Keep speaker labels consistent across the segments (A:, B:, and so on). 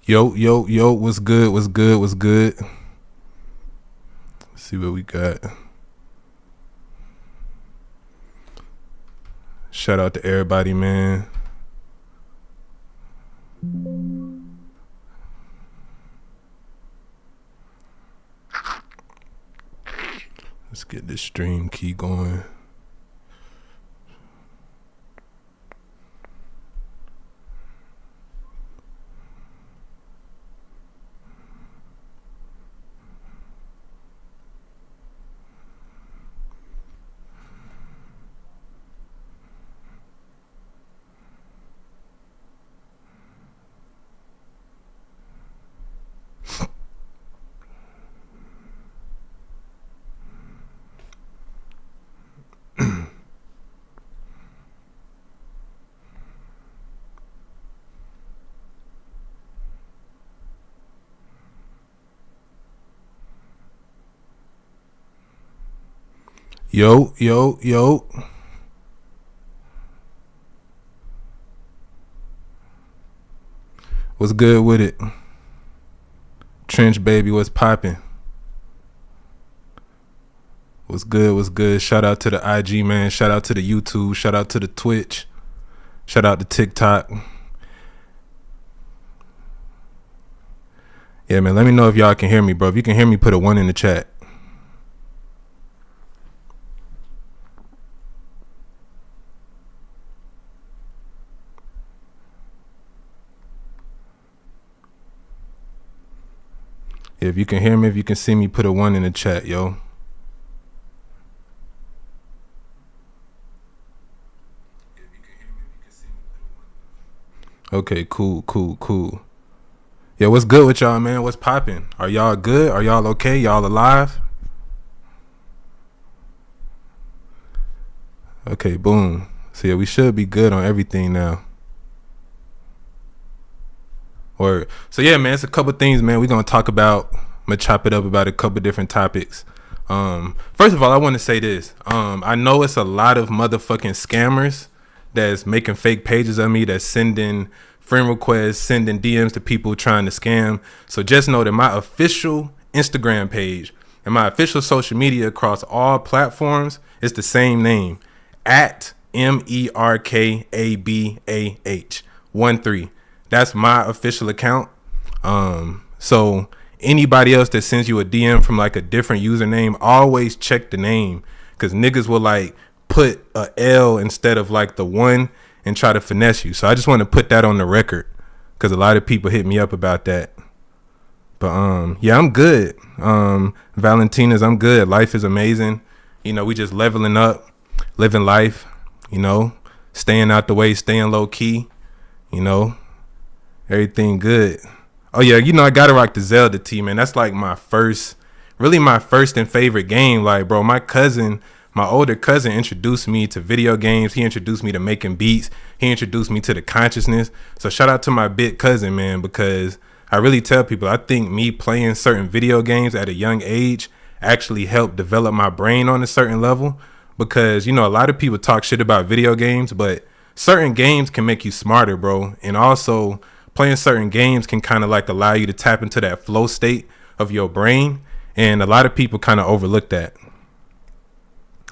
A: Yo, what's good? What's good? What's good? Let's see what we got. Shout out to everybody, man. Let's get this stream key going. Yo. What's good with it? Trench baby, what's poppin'? What's good? Shout out to the IG, man. Shout out to the YouTube. Shout out to the Twitch. Shout out to TikTok. Yeah, man, let me know if y'all can hear me, bro. If you can hear me, put a 1 in the chat. If you can hear me, if you can see me, put a 1 in the chat, yo. Okay, cool. Yeah, what's good with y'all, man? What's poppin'? Are y'all good? Are y'all okay? Y'all alive? Okay, boom. So yeah, we should be good on everything now. So yeah, man, it's a couple things, man. We're gonna talk about. I'm gonna chop it up about a couple different topics. First of all, I want to say this. I know it's a lot of motherfucking scammers that's making fake pages of me, that's sending friend requests, sending DMs to people trying to scam. So just know that my official Instagram page and my official social media across all platforms is the same name, at MERKABAH 13. That's my official account. So anybody else that sends you a DM from like a different username, always check the name, because niggas will like put a L instead of like the 1 and try to finesse you. So I just want to put that on the record, because a lot of people hit me up about that. But yeah, I'm good. Valentina's, I'm good. Life is amazing. You know, we just leveling up, living life, you know, staying out the way, staying low key, you know, everything good. Oh yeah, you know, I gotta rock the Zelda tee, man. That's like my first and favorite game. Like, bro, my older cousin introduced me to video games. He introduced me to making beats. He introduced me to the consciousness. So shout out to my big cousin, man, because I really tell people, I think me playing certain video games at a young age actually helped develop my brain on a certain level. Because, you know, a lot of people talk shit about video games, but certain games can make you smarter, bro. And also playing certain games can kind of like allow you to tap into that flow state of your brain. And a lot of people kind of overlook that.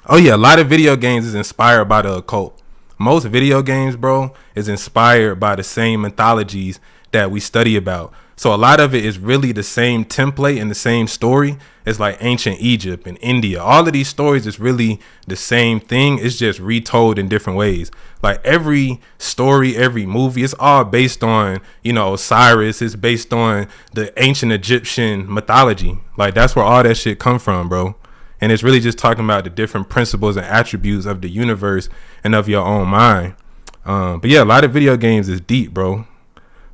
A: Oh yeah, a lot of video games is inspired by the occult. Most video games, bro, is inspired by the same mythologies that we study about. So a lot of it is really the same template and the same story as like ancient Egypt and India. All of these stories is really the same thing. It's just retold in different ways. Like every story, every movie, it's all based on, you know, Osiris. It's based on the ancient Egyptian mythology. Like that's where all that shit come from, bro. And it's really just talking about the different principles and attributes of the universe and of your own mind. But yeah, a lot of video games is deep, bro.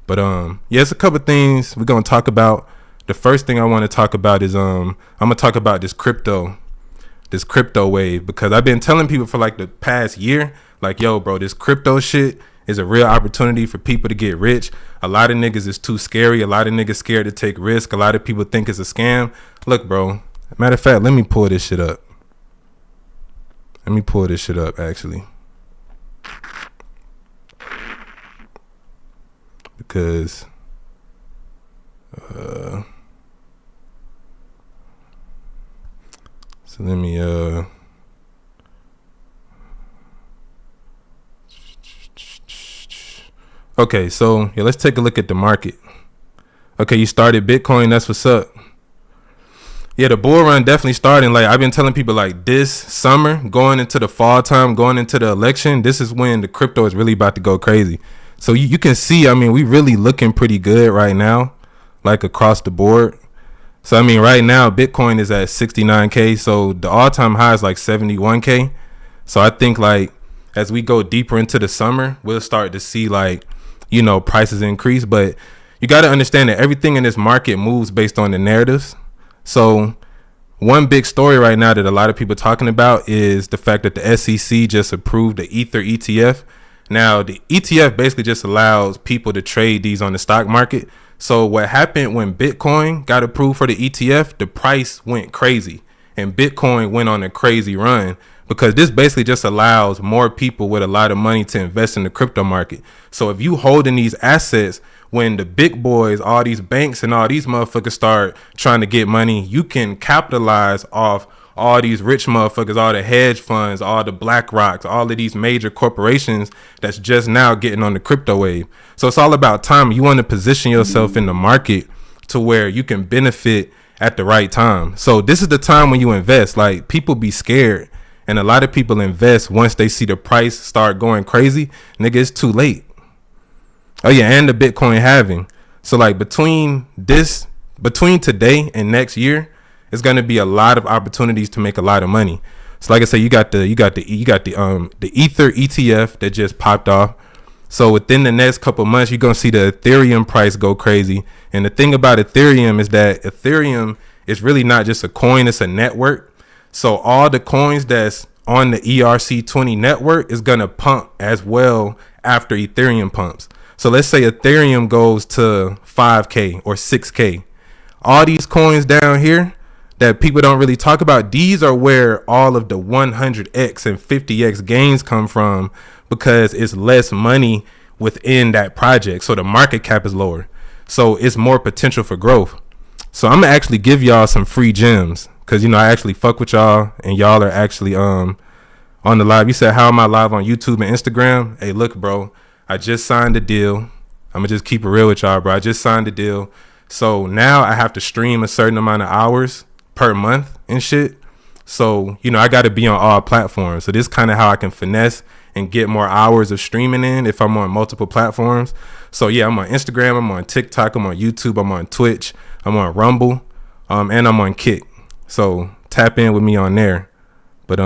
A: But yeah, it's a couple things we're gonna talk about. The first thing I want to talk about is I'm gonna talk about this crypto wave, because I've been telling people for like the past year, like, yo, bro, this crypto shit is a real opportunity for people to get rich. A lot of niggas is too scary. A lot of niggas scared to take risk. A lot of people think it's a scam. Look, bro. Matter of fact, let me pull this shit up. Actually. Because So let me okay, so yeah, let's take a look at the market. Okay, you started Bitcoin, that's what's up. Yeah, the bull run definitely starting. Like I've been telling people, like this summer, going into the fall time, going into the election, this is when the crypto is really about to go crazy. So you can see, I mean, we really looking pretty good right now, like across the board. So I mean, right now Bitcoin is at 69K. So the all-time high is like 71K. So I think like as we go deeper into the summer, we'll start to see like, you know, prices increase. But you got to understand that everything in this market moves based on the narratives. So one big story right now that a lot of people are talking about is the fact that the SEC just approved the Ether ETF. Now, the ETF basically just allows people to trade these on the stock market. So what happened when Bitcoin got approved for the ETF, the price went crazy and Bitcoin went on a crazy run because this basically just allows more people with a lot of money to invest in the crypto market. So if you holding these assets, when the big boys, all these banks and all these motherfuckers start trying to get money, you can capitalize off all these rich motherfuckers, all the hedge funds, all the Black Rocks, all of these major corporations that's just now getting on the crypto wave. So it's all about time. You want to position yourself in the market to where you can benefit at the right time. So this is the time when you invest. Like people be scared and a lot of people invest once they see the price start going crazy. Nigga, it's too late. Oh yeah, and the Bitcoin halving. So like between today and next year, it's gonna be a lot of opportunities to make a lot of money. So like I said, you got the Ether ETF that just popped off. So within the next couple of months, you're gonna see the Ethereum price go crazy. And the thing about Ethereum is that Ethereum is really not just a coin; it's a network. So all the coins that's on the ERC20 network is gonna pump as well after Ethereum pumps. So let's say Ethereum goes to 5K or 6K. All these coins down here that people don't really talk about, these are where all of the 100x and 50x gains come from because it's less money within that project. So the market cap is lower. So it's more potential for growth. So I'm going to actually give y'all some free gems because, you know, I actually fuck with y'all and y'all are actually on the live. You said, how am I live on YouTube and Instagram? Hey, look, bro. I just signed a deal. I'm going to just keep it real with y'all, bro. I just signed a deal. So now I have to stream a certain amount of hours per month and shit. So, you know, I got to be on all platforms. So this is kind of how I can finesse and get more hours of streaming in if I'm on multiple platforms. So yeah, I'm on Instagram. I'm on TikTok. I'm on YouTube. I'm on Twitch. I'm on Rumble. And I'm on Kick. So tap in with me on there. But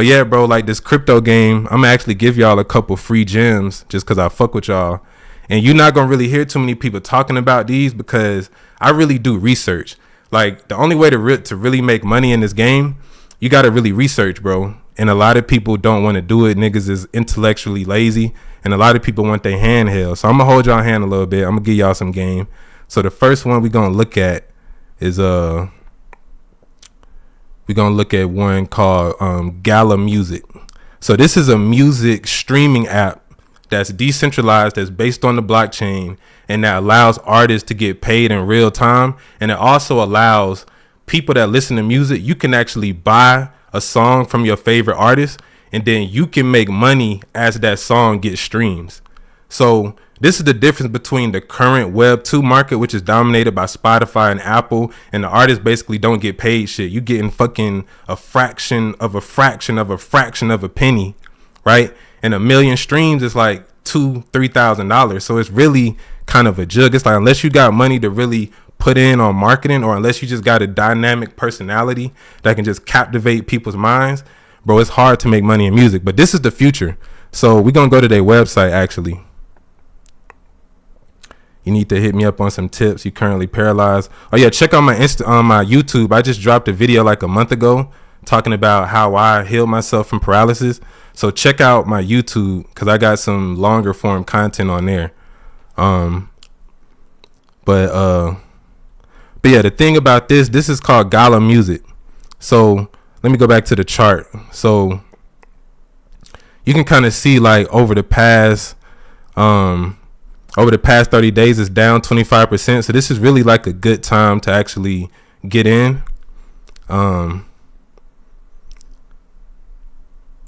A: yeah, bro, like this crypto game, I'm gonna actually give y'all a couple free gems just because I fuck with y'all. And you're not gonna really hear too many people talking about these because I really do research. Like the only way to really make money in this game, you gotta really research, bro. And a lot of people don't want to do it. Niggas is intellectually lazy, and a lot of people want their hand held. So I'm gonna hold y'all hand a little bit. I'm gonna give y'all some game. So the first one we're gonna look at is we're going to look at one called Gala Music. So this is a music streaming app that's decentralized, that's based on the blockchain, and that allows artists to get paid in real time. And it also allows people that listen to music, you can actually buy a song from your favorite artist, and then you can make money as that song gets streams. So this is the difference between the current Web 2 market, which is dominated by Spotify and Apple, and the artists basically don't get paid shit. You getting fucking a fraction of a fraction of a fraction of a penny, right? And 1 million streams is like $2,000-$3,000. So it's really kind of a jug. It's like unless you got money to really put in on marketing, or unless you just got a dynamic personality that can just captivate people's minds, bro, it's hard to make money in music. But this is the future. So we're gonna go to their website actually. You need to hit me up on some tips. You currently paralyzed. Oh yeah, check out my my YouTube. I just dropped a video like a month ago talking about how I healed myself from paralysis. So check out my YouTube because I got some longer form content on there. But yeah, the thing about this is called Gala Music. So let me go back to the chart. So you can kind of see like over the past 30 days it's down 25%. So this is really like a good time to actually get in.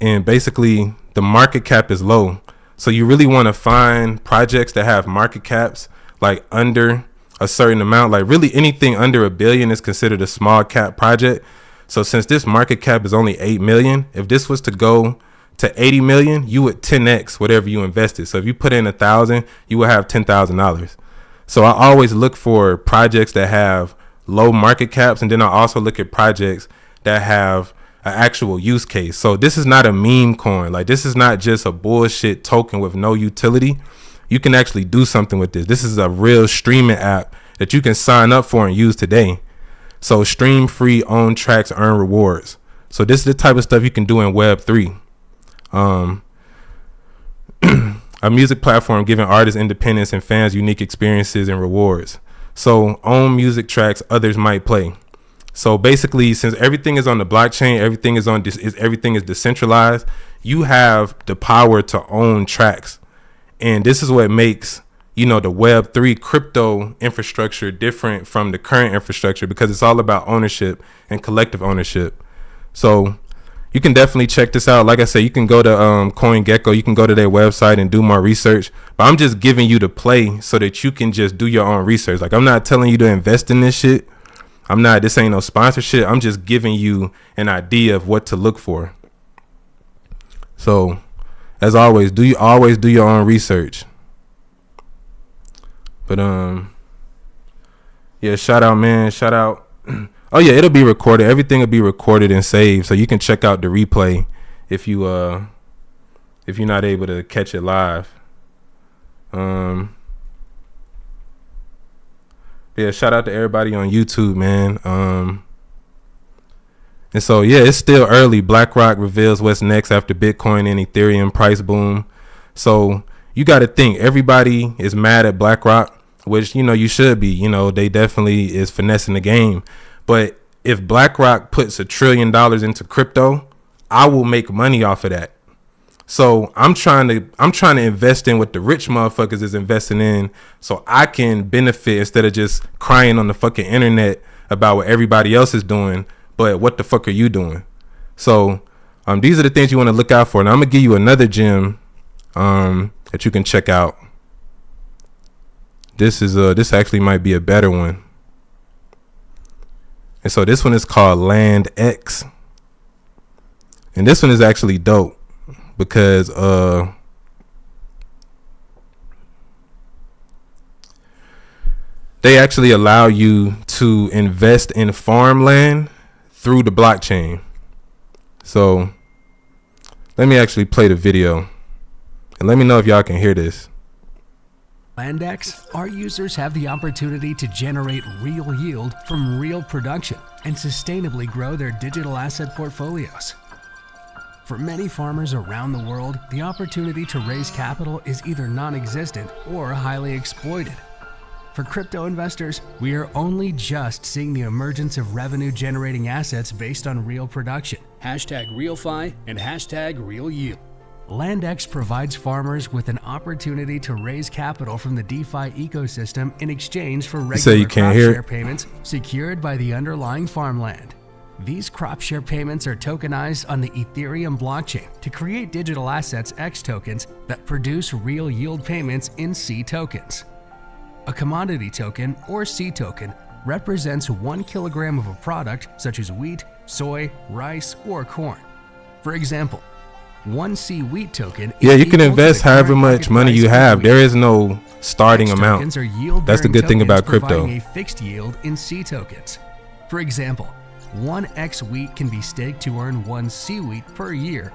A: and basically the market cap is low. So you really want to find projects that have market caps like under a certain amount. Like really anything under $1 billion is considered a small cap project. So since this market cap is only 8 million, if this was to go to 80 million, you would 10x whatever you invested. So if you put in 1,000, you would have $10,000. So I always look for projects that have low market caps, and then I also look at projects that have an actual use case. So this is not a meme coin. Like this is not just a bullshit token with no utility. You can actually do something with this. This is a real streaming app that you can sign up for and use today. So stream free, own tracks, earn rewards. So this is the type of stuff you can do in Web3. A music platform giving artists independence and fans unique experiences and rewards. So own music tracks others might play. So basically, since everything is on the blockchain, everything is decentralized, you have the power to own tracks. And this is what makes, the Web3 crypto infrastructure different from the current infrastructure, because it's all about ownership and collective ownership. So you can definitely check this out. Like I said, you can go to CoinGecko, you can go to their website and do more research. But I'm just giving you the play so that you can just do your own research. Like I'm not telling you to invest in this shit. This ain't no sponsorship. I'm just giving you an idea of what to look for. So as always, do your own research. But yeah, shout out, man. Shout out. Oh yeah, it'll be recorded. Everything will be recorded and saved, so you can check out the replay if you're not able to catch it live. Yeah, shout out to everybody on YouTube, man. And so yeah, it's still early. BlackRock reveals what's next after Bitcoin and Ethereum price boom. So you got to think everybody is mad at BlackRock, which you should be. They definitely is finessing the game. But if BlackRock puts $1 trillion into crypto, I will make money off of that. So I'm trying to invest in what the rich motherfuckers is investing in, so I can benefit instead of just crying on the fucking internet about what everybody else is doing. But what the fuck are you doing? So these are the things you want to look out for. Now I'm gonna give you another gem that you can check out. This actually might be a better one. And so this one is called Land X. And this one is actually dope because they actually allow you to invest in farmland through the blockchain. So let me actually play the video and let me know if y'all can hear this.
B: LandX, our users have the opportunity to generate real yield from real production and sustainably grow their digital asset portfolios. For many farmers around the world, the opportunity to raise capital is either non-existent or highly exploited. For crypto investors, we are only just seeing the emergence of revenue-generating assets based on real production. #RealFi and #RealYield. LandX provides farmers with an opportunity to raise capital from the DeFi ecosystem in exchange for regular crop share payments secured by the underlying farmland. These crop share payments are tokenized on the Ethereum blockchain to create digital assets X tokens that produce real yield payments in C tokens. A commodity token, or C token, represents 1 kilogram of a product such as wheat, soy, rice, or corn. For example, 1 C wheat token.
A: Yeah, you can invest however much money you have. There is no starting amount. That's the good thing about crypto.
B: A fixed yield in C tokens. For example, 1 X wheat can be staked to earn 1 C wheat per year,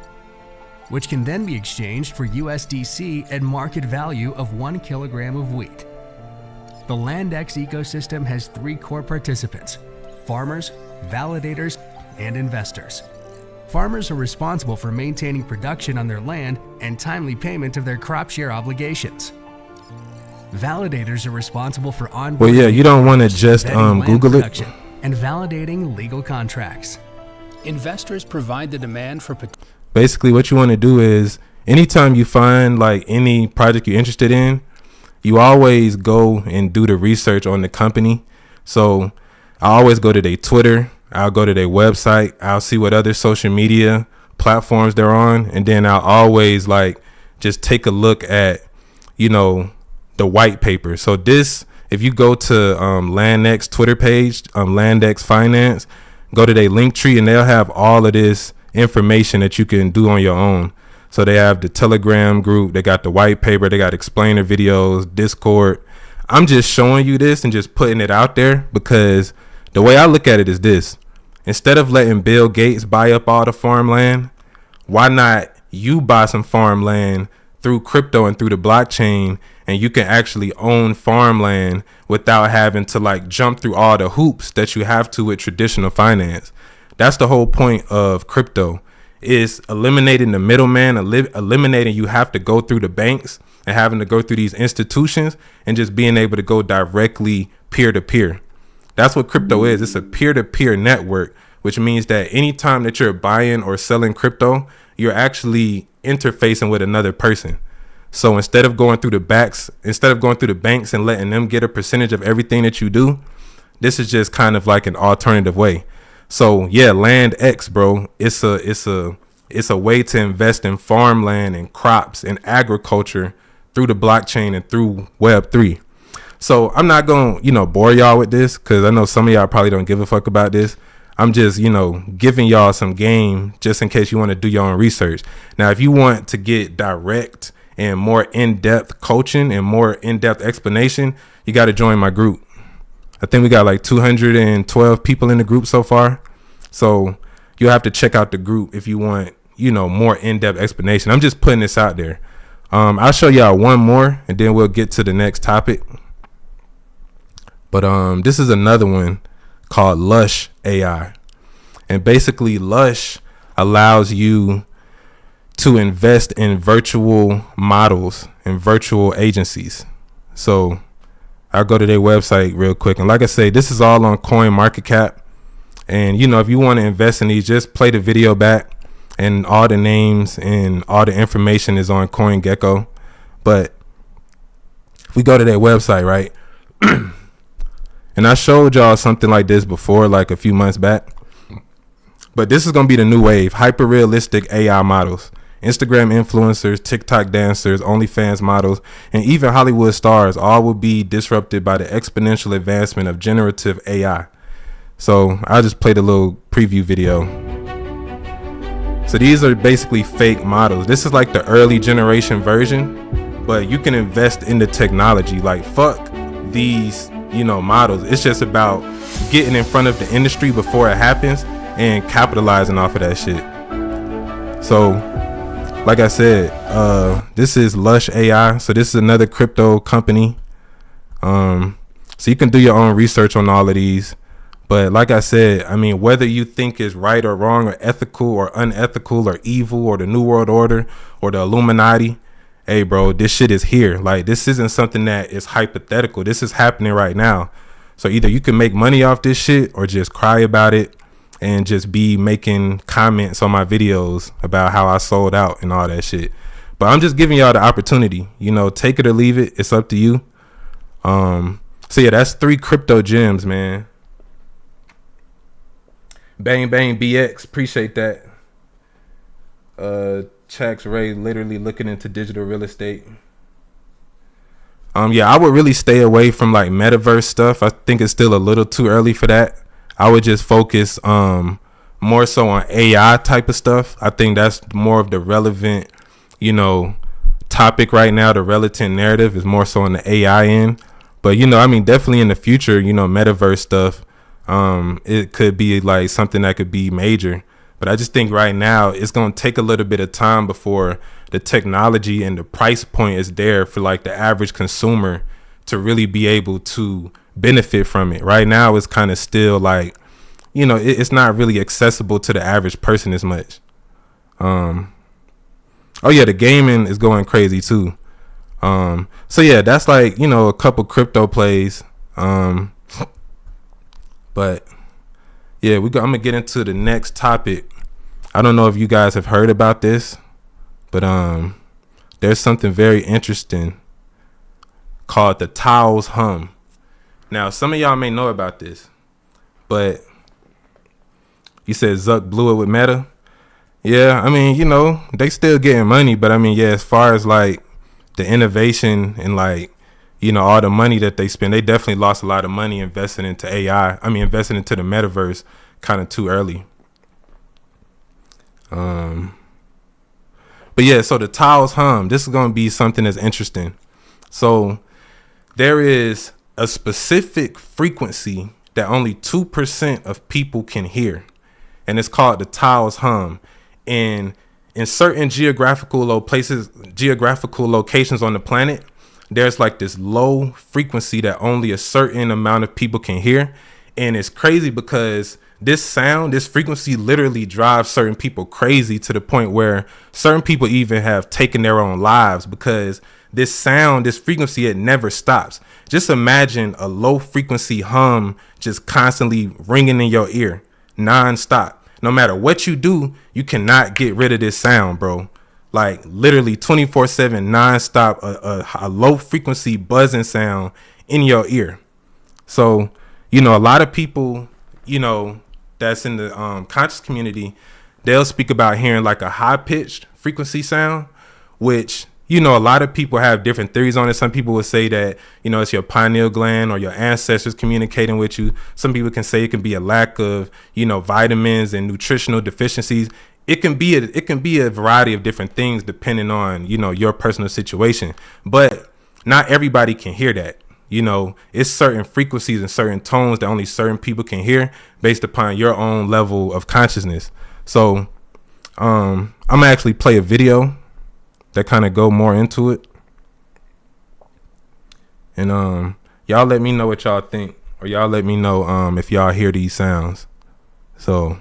B: which can then be exchanged for USDC at market value of 1 kilogram of wheat. The LandX ecosystem has 3 core participants: farmers, validators, and investors. Farmers are responsible for maintaining production on their land and timely payment of their crop share obligations. Validators are responsible for onboarding.
A: Well, yeah, you don't want to just Google it.
B: And validating legal contracts. Investors provide the demand for.
A: Basically, what you want to do is anytime you find like any project you're interested in, you always go and do the research on the company. So I always go to their Twitter. I'll go to their website. I'll see what other social media platforms they're on, and then I'll always like just take a look at, you know, the white paper. So this, if you go to LandX Twitter page, LandX Finance, go to their link tree, and they'll have all of this information that you can do on your own. So they have the Telegram group, they got the white paper, they got explainer videos, Discord. I'm just showing you this and just putting it out there because the way I look at it is this. Instead of letting Bill Gates buy up all the farmland, why not you buy some farmland through crypto and through the blockchain, and you can actually own farmland without having to like jump through all the hoops that you have to with traditional finance. That's the whole point of crypto, is eliminating the middleman, eliminating you have to go through the banks and having to go through these institutions, and just being able to go directly peer to peer. That's what crypto is. It's a peer to peer network, which means that anytime that you're buying or selling crypto, you're actually interfacing with another person. So instead of going through the banks and letting them get a percentage of everything that you do, this is just kind of like an alternative way. So yeah, LandX, bro, it's a way to invest in farmland and crops and agriculture through the blockchain and through Web3. So I'm not going to, bore y'all with this, because I know some of y'all probably don't give a fuck about this. I'm just, giving y'all some game just in case you want to do your own research. Now, if you want to get direct and more in-depth coaching and more in-depth explanation, you got to join my group. I think we got like 212 people in the group so far. So you'll have to check out the group if you want, more in-depth explanation. I'm just putting this out there. I'll show y'all one more and then we'll get to the next topic. But this is another one called Lush AI. And basically Lush allows you to invest in virtual models and virtual agencies. So I'll go to their website real quick. And like I say, this is all on CoinMarketCap. And, if you want to invest in these, just play the video back, and all the names and all the information is on CoinGecko. But if we go to their website, right? And I showed y'all something like this before, like a few months back. But this is going to be the new wave. Hyper realistic AI models. Instagram influencers, TikTok dancers, OnlyFans models, and even Hollywood stars all will be disrupted by the exponential advancement of generative AI. So I just played a little preview video. So these are basically fake models. This is like the early generation version, but you can invest in the technology. Like, fuck these, models. It's just about getting in front of the industry before it happens and capitalizing off of that shit. So like I said, this is Lush AI. So this is another crypto company. So you can do your own research on all of these. But like I said, whether you think is right or wrong or ethical or unethical or evil or the New World Order or the Illuminati, hey, bro, this shit is here. Like, this isn't something that is hypothetical. This is happening right now. So either you can make money off this shit or just cry about it and just be making comments on my videos about how I sold out and all that shit. But I'm just giving y'all the opportunity, take it or leave it. It's up to you. So yeah, that's 3 crypto gems, man. Bang Bang BX, appreciate that. Chax Ray, literally looking into digital real estate. Yeah, I would really stay away from like metaverse stuff. I think it's still a little too early for that. I would just focus more so on AI type of stuff. I think that's more of the relevant, topic right now. The relevant narrative is more so on the AI end. But definitely in the future, metaverse stuff, it could be like something that could be major. But I just think right now it's going to take a little bit of time before the technology and the price point is there for like the average consumer to really be able to benefit from it. Right now it's kind of still like, it's not really accessible to the average person as much. Oh yeah, the gaming is going crazy too. So yeah, that's like, a couple crypto plays. But yeah, I'm gonna get into the next topic. I don't know if you guys have heard about this, but there's something very interesting called the Taos Hum. Now, some of y'all may know about this, but you said Zuck blew it with Meta. Yeah, I mean, they still getting money, but I mean, yeah, as far as like the innovation and like, all the money that they spend, they definitely lost a lot of money investing into AI. I mean, investing into the metaverse kind of too early. But yeah, so the Taos Hum, this is going to be something that's interesting. So there is a specific frequency that only 2% of people can hear, and it's called the Taos Hum. And in certain geographical locations on the planet, there's like this low frequency that only a certain amount of people can hear. And it's crazy because this frequency literally drives certain people crazy to the point where certain people even have taken their own lives because this frequency, it never stops. Just imagine a low frequency hum just constantly ringing in your ear nonstop. No matter what you do, you cannot get rid of this sound, bro. Like literally 24/7 nonstop, a low frequency buzzing sound in your ear. So, a lot of people, that's in the conscious community, they'll speak about hearing like a high pitched frequency sound, which, a lot of people have different theories on it. Some people would say that, it's your pineal gland or your ancestors communicating with you. Some people can say it can be a lack of, vitamins and nutritional deficiencies. It can be a variety of different things depending on, your personal situation. But not everybody can hear that. It's certain frequencies and certain tones that only certain people can hear based upon your own level of consciousness. So I'm gonna actually play a video that kind of go more into it. And y'all let me know what y'all think, or y'all let me know if y'all hear these sounds. So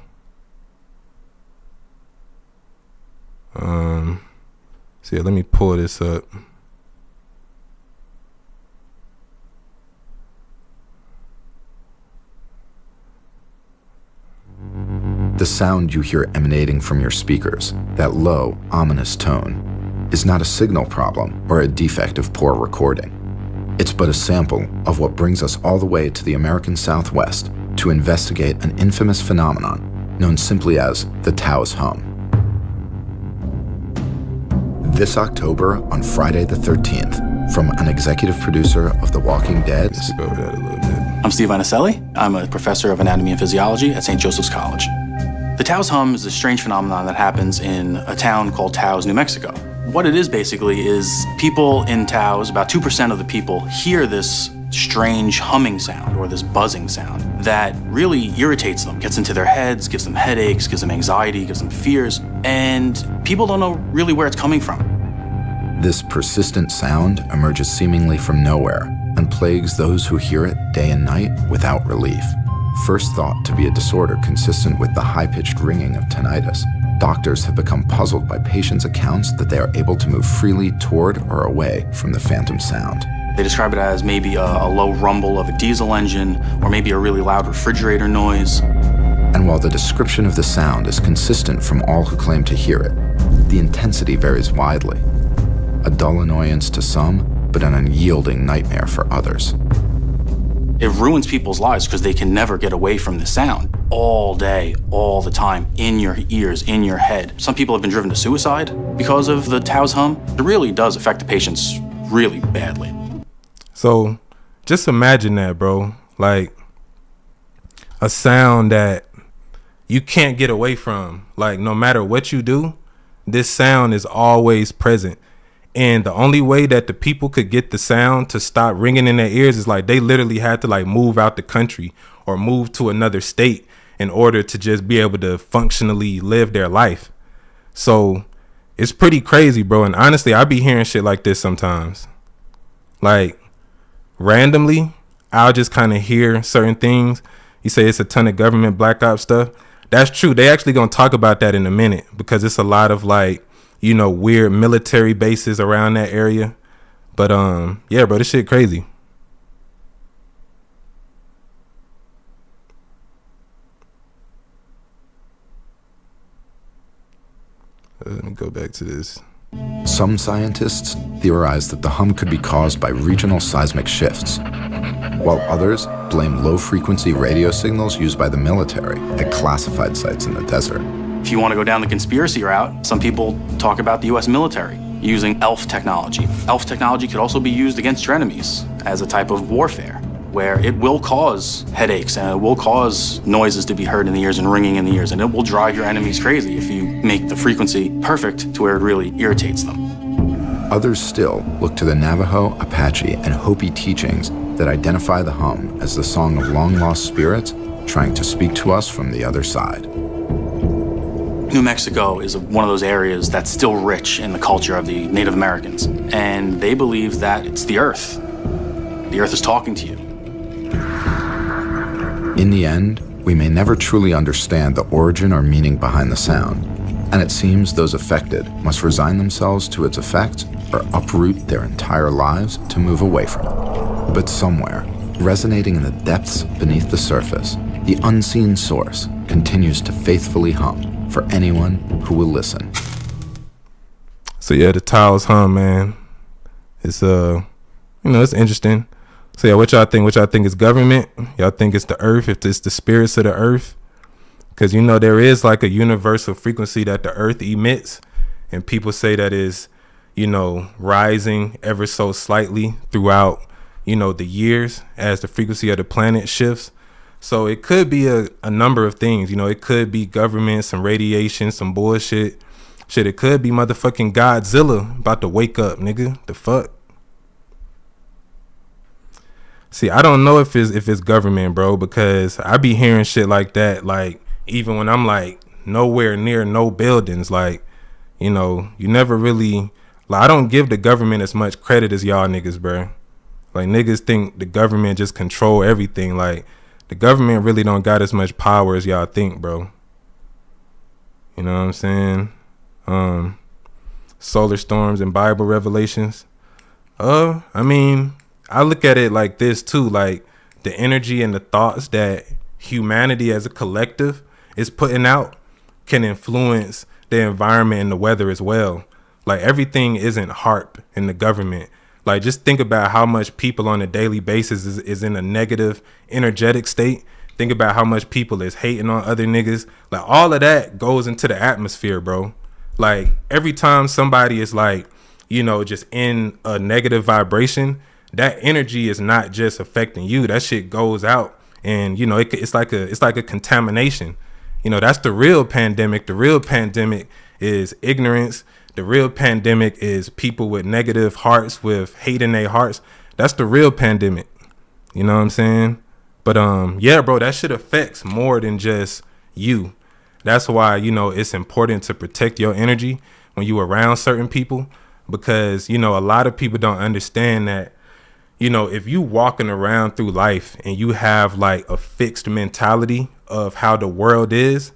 A: so yeah, let me pull this up.
C: The sound you hear emanating from your speakers, that low, ominous tone, is not a signal problem or a defect of poor recording. It's but a sample of what brings us all the way to the American Southwest to investigate an infamous phenomenon known simply as the Taos Hum. This October, on Friday the 13th, from an executive producer of The Walking Dead.
A: Let's go over that a little bit.
D: I'm Steve Anicelli. I'm a professor of anatomy and physiology at St. Joseph's College. The Taos Hum is a strange phenomenon that happens in a town called Taos, New Mexico. What it is basically is people in Taos, about 2% of the people hear this strange humming sound or this buzzing sound that really irritates them, gets into their heads, gives them headaches, gives them anxiety, gives them fears, and people don't know really where it's coming from.
C: This persistent sound emerges seemingly from nowhere and plagues those who hear it day and night without relief. First thought to be a disorder consistent with the high-pitched ringing of tinnitus, doctors have become puzzled by patients' accounts that they are able to move freely toward or away from the phantom sound.
D: They describe it as maybe a low rumble of a diesel engine or maybe a really loud refrigerator noise.
C: And while the description of the sound is consistent from all who claim to hear it, the intensity varies widely. A dull annoyance to some, but an unyielding nightmare for others.
D: It ruins people's lives because they can never get away from the sound. All day, all the time, in your ears, in your head. Some people have been driven to suicide because of the Taos Hum. It really does affect the patients really badly.
A: So just imagine that, bro. Like a sound that you can't get away from. Like no matter what you do, this sound is always present. And the only way that the people could get the sound to stop ringing in their ears is like they literally had to like move out the country or move to another state in order to just be able to functionally live their life. So it's pretty crazy, bro. And honestly, I be hearing shit like this sometimes. Like randomly, I'll just kind of hear certain things. You say it's a ton of government black ops stuff. That's true. They actually gonna talk about that in a minute because it's a lot of like, you know, weird military bases around that area. But yeah, bro, this shit crazy. Let me go back to this.
C: Some scientists theorize that the hum could be caused by regional seismic shifts, while others blame low-frequency radio signals used by the military at classified sites in the desert.
D: If you want to go down the conspiracy route, some people talk about the US military using ELF technology. ELF technology could also be used against your enemies as a type of warfare, where it will cause headaches and it will cause noises to be heard in the ears and ringing in the ears, and it will drive your enemies crazy if you make the frequency perfect to where it really irritates them.
C: Others still look to the Navajo, Apache, and Hopi teachings that identify the hum as the song of long-lost spirits trying to speak to us from the other side.
D: New Mexico is one of those areas that's still rich in the culture of the Native Americans, and they believe that it's the earth. The earth is talking to you.
C: In the end, we may never truly understand the origin or meaning behind the sound, and it seems those affected must resign themselves to its effects or uproot their entire lives to move away from it. But somewhere, resonating in the depths beneath the surface, the unseen source continues to faithfully hum for anyone who will listen.
A: So yeah, the Taos Hum, man. It's it's interesting. So yeah, what y'all think? What y'all think is government? Y'all think it's the earth? If it's the spirits of the earth? Because there is like a universal frequency that the earth emits, and people say that is, rising ever so slightly throughout, the years as the frequency of the planet shifts. So it could be a number of things. It could be government, some radiation, some bullshit. Shit, it could be motherfucking Godzilla about to wake up, nigga. The fuck? See, I don't know if it's government, bro, because I be hearing shit like that, like, even when I'm like nowhere near no buildings, like, you never really, like, I don't give the government as much credit as y'all niggas, bro. Like, niggas think the government just control everything. Like, the government really don't got as much power as y'all think, bro. You know what I'm saying? Solar storms and Bible revelations. I look at it like this too, like the energy and the thoughts that humanity as a collective is putting out can influence the environment and the weather as well. Like, everything isn't HARP in the government. Like, just think about how much people on a daily basis is in a negative energetic state. Think about how much people is hating on other niggas. Like, all of that goes into the atmosphere, bro. Like, every time somebody is like, just in a negative vibration, that energy is not just affecting you. That shit goes out, and it's like a contamination. That's the real pandemic. The real pandemic is ignorance. The real pandemic is people with negative hearts, with hate in their hearts. That's the real pandemic. You know what I'm saying? But yeah, bro, that shit affects more than just you. That's why, it's important to protect your energy when you around certain people, because, a lot of people don't understand that, if you walking around through life and you have like a fixed mentality of how the world is,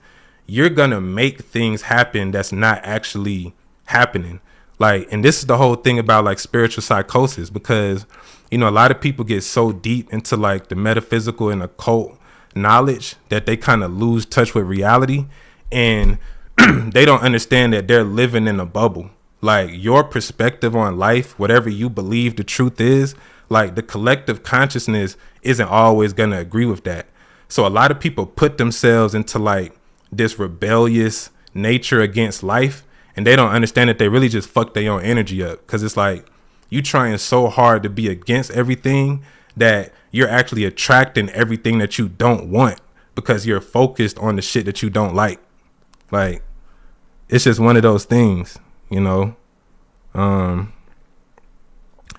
A: you're gonna make things happen that's not actually happening. Like, and this is the whole thing about like spiritual psychosis, because, a lot of people get so deep into like the metaphysical and occult knowledge that they kind of lose touch with reality, and they don't understand that they're living in a bubble. Like, your perspective on life, whatever you believe the truth is, like, the collective consciousness isn't always going to agree with that. So a lot of people put themselves into like this rebellious nature against life, and they don't understand that they really just fuck their own energy up. Because it's like you trying so hard to be against everything that you're actually attracting everything that you don't want, because you're focused on the shit that you don't like. Like, it's just one of those things, And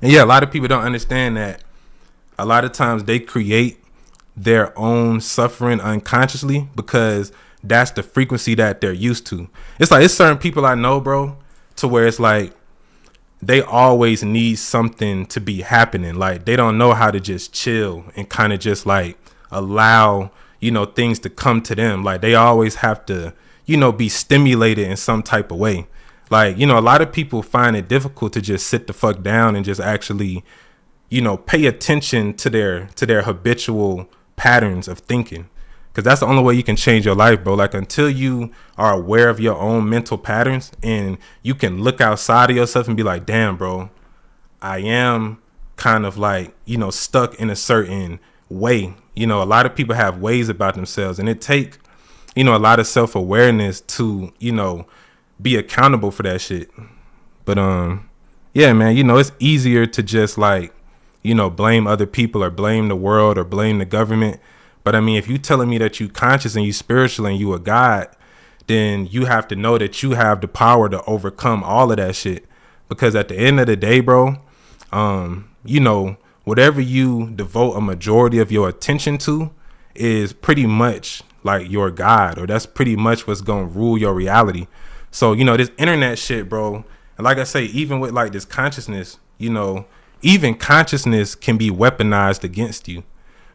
A: yeah, a lot of people don't understand that a lot of times they create their own suffering unconsciously, because that's the frequency that they're used to. It's like, it's certain people I know, bro, to where it's like they always need something to be happening. Like, they don't know how to just chill and kind of just like allow, things to come to them. Like, they always have to, be stimulated in some type of way. Like, a lot of people find it difficult to just sit the fuck down and just actually, pay attention to their habitual patterns of thinking. Because that's the only way you can change your life, bro. Like, until you are aware of your own mental patterns and you can look outside of yourself and be like, damn, bro, I am kind of like, stuck in a certain way. A lot of people have ways about themselves, and it take you know, a lot of self-awareness to, you know, be accountable for that shit. But yeah, man, you know, it's easier to just like, you know, blame other people or blame the world or blame the government. But I mean, if you telling me that you conscious and you spiritual and you a God, then you have to know that you have the power to overcome all of that shit. Because at the end of the day, bro, you know, whatever you devote a majority of your attention to is pretty much like your God, or that's pretty much what's gonna rule your reality. So, you know, this internet shit, bro, and like I say, even with like this consciousness, you know, even consciousness can be weaponized against you,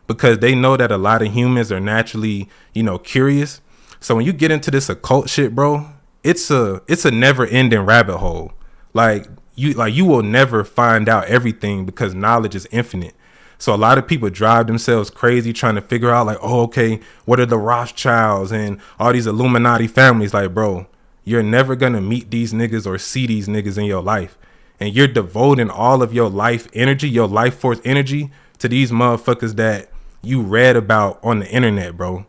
A: because they know that a lot of humans are naturally, you know, curious. So when you get into this occult shit, bro, it's a never ending rabbit hole. Like you will never find out everything, because knowledge is infinite. So a lot of people drive themselves crazy trying to figure out like, oh, okay, what are the Rothschilds and all these Illuminati families? Like, bro, you're never going to meet these niggas or see these niggas in your life. And you're devoting all of your life energy, your life force energy to these motherfuckers that you read about on the internet, bro.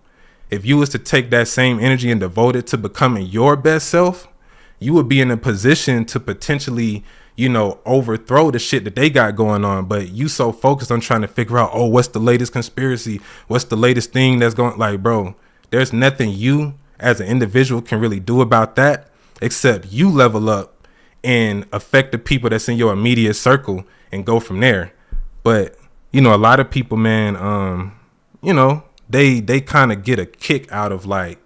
A: If you was to take that same energy and devote it to becoming your best self, you would be in a position to potentially, you know, overthrow the shit that they got going on. But you so focused on trying to figure out, oh, what's the latest conspiracy? What's the latest thing that's going, like, bro, there's nothing you as an individual can really do about that, except you level up and affect the people that's in your immediate circle and go from there. But, you know, a lot of people, man, you know, they kind of get a kick out of like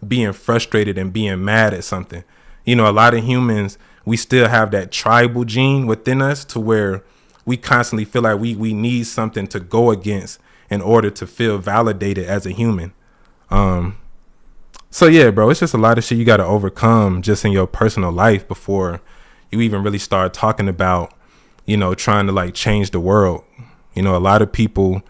A: being frustrated and being mad at something. You know, a lot of humans, we still have that tribal gene within us to where we constantly feel like we need something to go against in order to feel validated as a human. So yeah, bro, it's just a lot of shit you got to overcome just in your personal life before you even really start talking about, you know, trying to like change the world. You know, a lot of people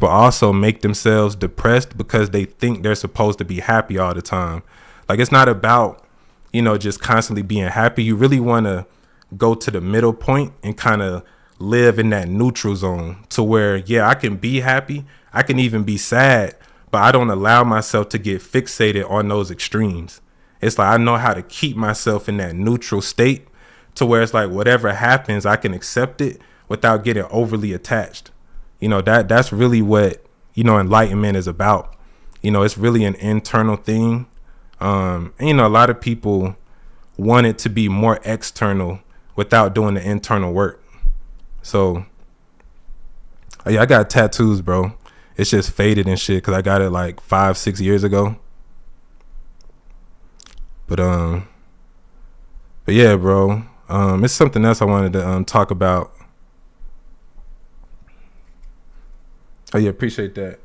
A: also make themselves depressed because they think they're supposed to be happy all the time. Like, it's not about, you know, just constantly being happy. You really want to go to the middle point and kind of live in that neutral zone to where, yeah, I can be happy. I can even be sad, but I don't allow myself to get fixated on those extremes. It's like I know how to keep myself in that neutral state to where it's like whatever happens, I can accept it without getting overly attached. You know, that's really what, you know, enlightenment is about. You know, it's really an internal thing. And, you know, a lot of people want it to be more external without doing the internal work. So, yeah, I got tattoos, bro. It's just faded and shit because I got it like 5-6 years ago. But yeah, bro. It's something else I wanted to talk about. Oh yeah, appreciate that.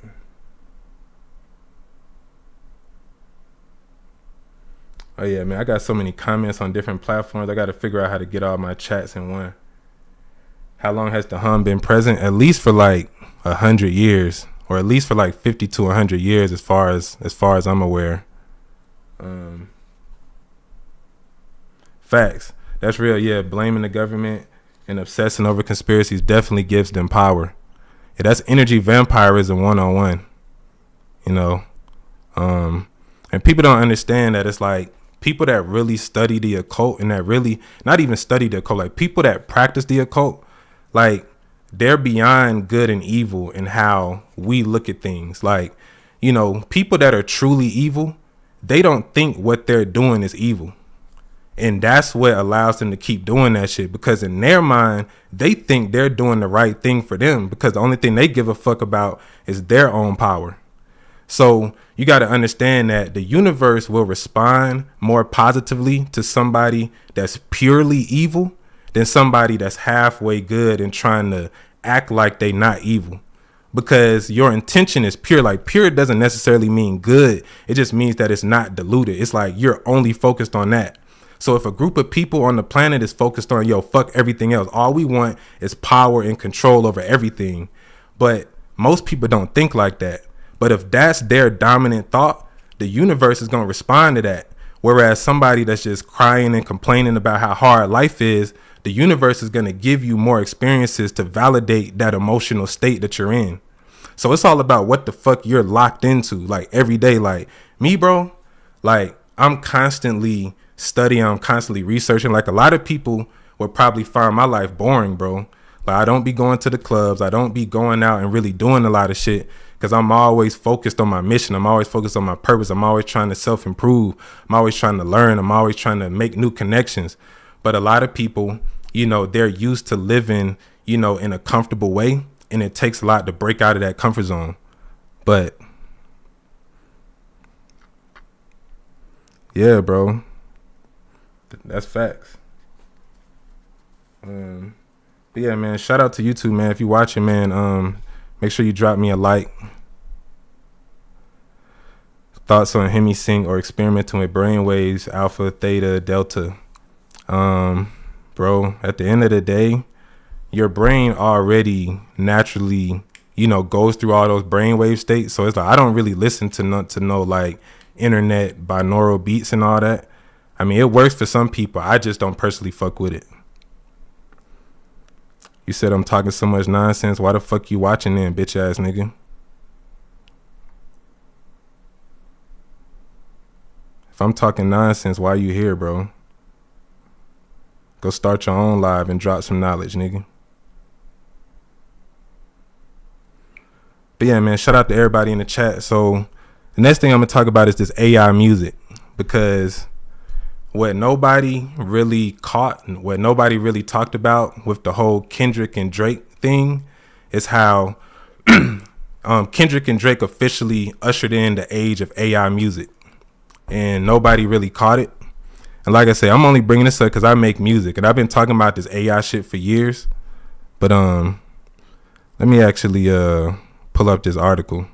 A: Oh yeah, man, I got so many comments on different platforms. I got to figure out how to get all my chats in one. How long has the hum been present? At least for like 100 years, or at least for like 50 to 100 years, as far as I'm aware. Facts. That's real. Yeah, blaming the government and obsessing over conspiracies definitely gives them power. Yeah, that's energy vampirism 101. You know, and people don't understand that it's like people that really study the occult and that really not even study the occult, like people that practice the occult, like they're beyond good and evil in how we look at things. Like, you know, people that are truly evil, they don't think what they're doing is evil. And that's what allows them to keep doing that shit, because in their mind, they think they're doing the right thing for them because the only thing they give a fuck about is their own power. So you got to understand that the universe will respond more positively to somebody that's purely evil than somebody that's halfway good and trying to act like they not evil, because your intention is pure. Like, pure doesn't necessarily mean good. It just means that it's not diluted. It's like you're only focused on that. So if a group of people on the planet is focused on, yo, fuck everything else, all we want is power and control over everything. But most people don't think like that. But if that's their dominant thought, the universe is going to respond to that. Whereas somebody that's just crying and complaining about how hard life is, the universe is going to give you more experiences to validate that emotional state that you're in. So it's all about what the fuck you're locked into, like every day. Like me, bro, like I'm constantly studying, I'm constantly researching. Like a lot of people would probably find my life boring, bro. Like I don't be going to the clubs, I don't be going out and really doing a lot of shit, because I'm always focused on my mission. I'm always focused on my purpose. I'm always trying to self-improve. I'm always trying to learn. I'm always trying to make new connections. But a lot of people, you know, they're used to living, you know, in a comfortable way, and it takes a lot to break out of that comfort zone. But yeah, bro, that's facts. But yeah, man, shout out to you too, man. If you watching, man, make sure you drop me a like. Thoughts on hemisync or experimenting with brainwaves, alpha, theta, delta. Bro, at the end of the day, your brain already naturally, you know, goes through all those brainwave states. So it's like, I don't really listen to no like internet binaural beats and all that. I mean, it works for some people. I just don't personally fuck with it. You said I'm talking so much nonsense. Why the fuck you watching then, bitch ass nigga? If I'm talking nonsense, why you here, bro? Go start your own live and drop some knowledge, nigga. But yeah, man, shout out to everybody in the chat. So the next thing I'm gonna talk about is this AI music, because what nobody really caught and what nobody really talked about with the whole Kendrick and Drake thing is how Kendrick and Drake officially ushered in the age of AI music, and nobody really caught it. And like I say, I'm only bringing this up because I make music, and I've been talking about this AI shit for years. But let me actually pull up this article,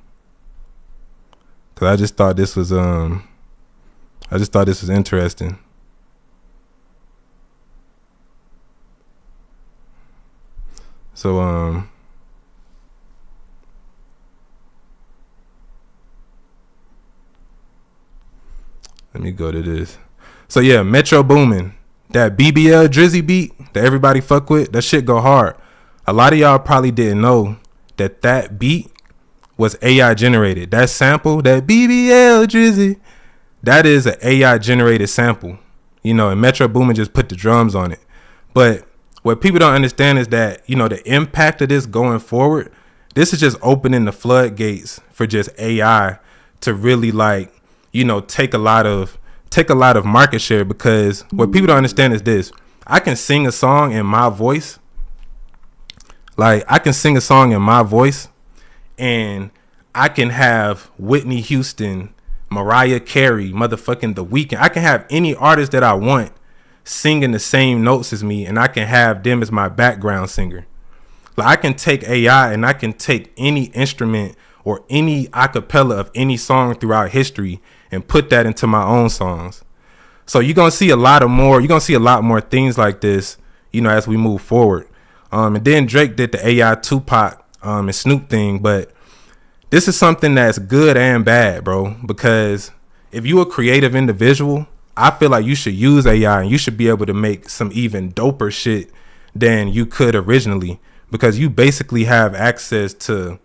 A: because I just thought this was interesting. So let me go to this. So yeah, Metro Boomin, that BBL Drizzy beat that everybody fuck with, that shit go hard. A lot of y'all probably didn't know that beat was AI generated. That sample, that BBL Drizzy, that is an AI generated sample, you know, and Metro Boomin just put the drums on it. But what people don't understand is that, you know, the impact of this going forward, this is just opening the floodgates for just AI to really, like, you know, take a lot of market share. Because what people don't understand is this: I can sing a song in my voice. Like, I can sing a song in my voice, and I can have Whitney Houston, Mariah Carey, motherfucking The Weeknd. I can have any artist that I want singing the same notes as me, and I can have them as my background singer. Like, I can take AI and I can take any instrument or any acapella of any song throughout history and put that into my own songs. So you're gonna see a lot more things like this, you know, as we move forward. And then Drake did the AI Tupac and Snoop thing, but this is something that's good and bad, bro, because if you a creative individual, I feel like you should use AI, and you should be able to make some even doper shit than you could originally, because you basically have access to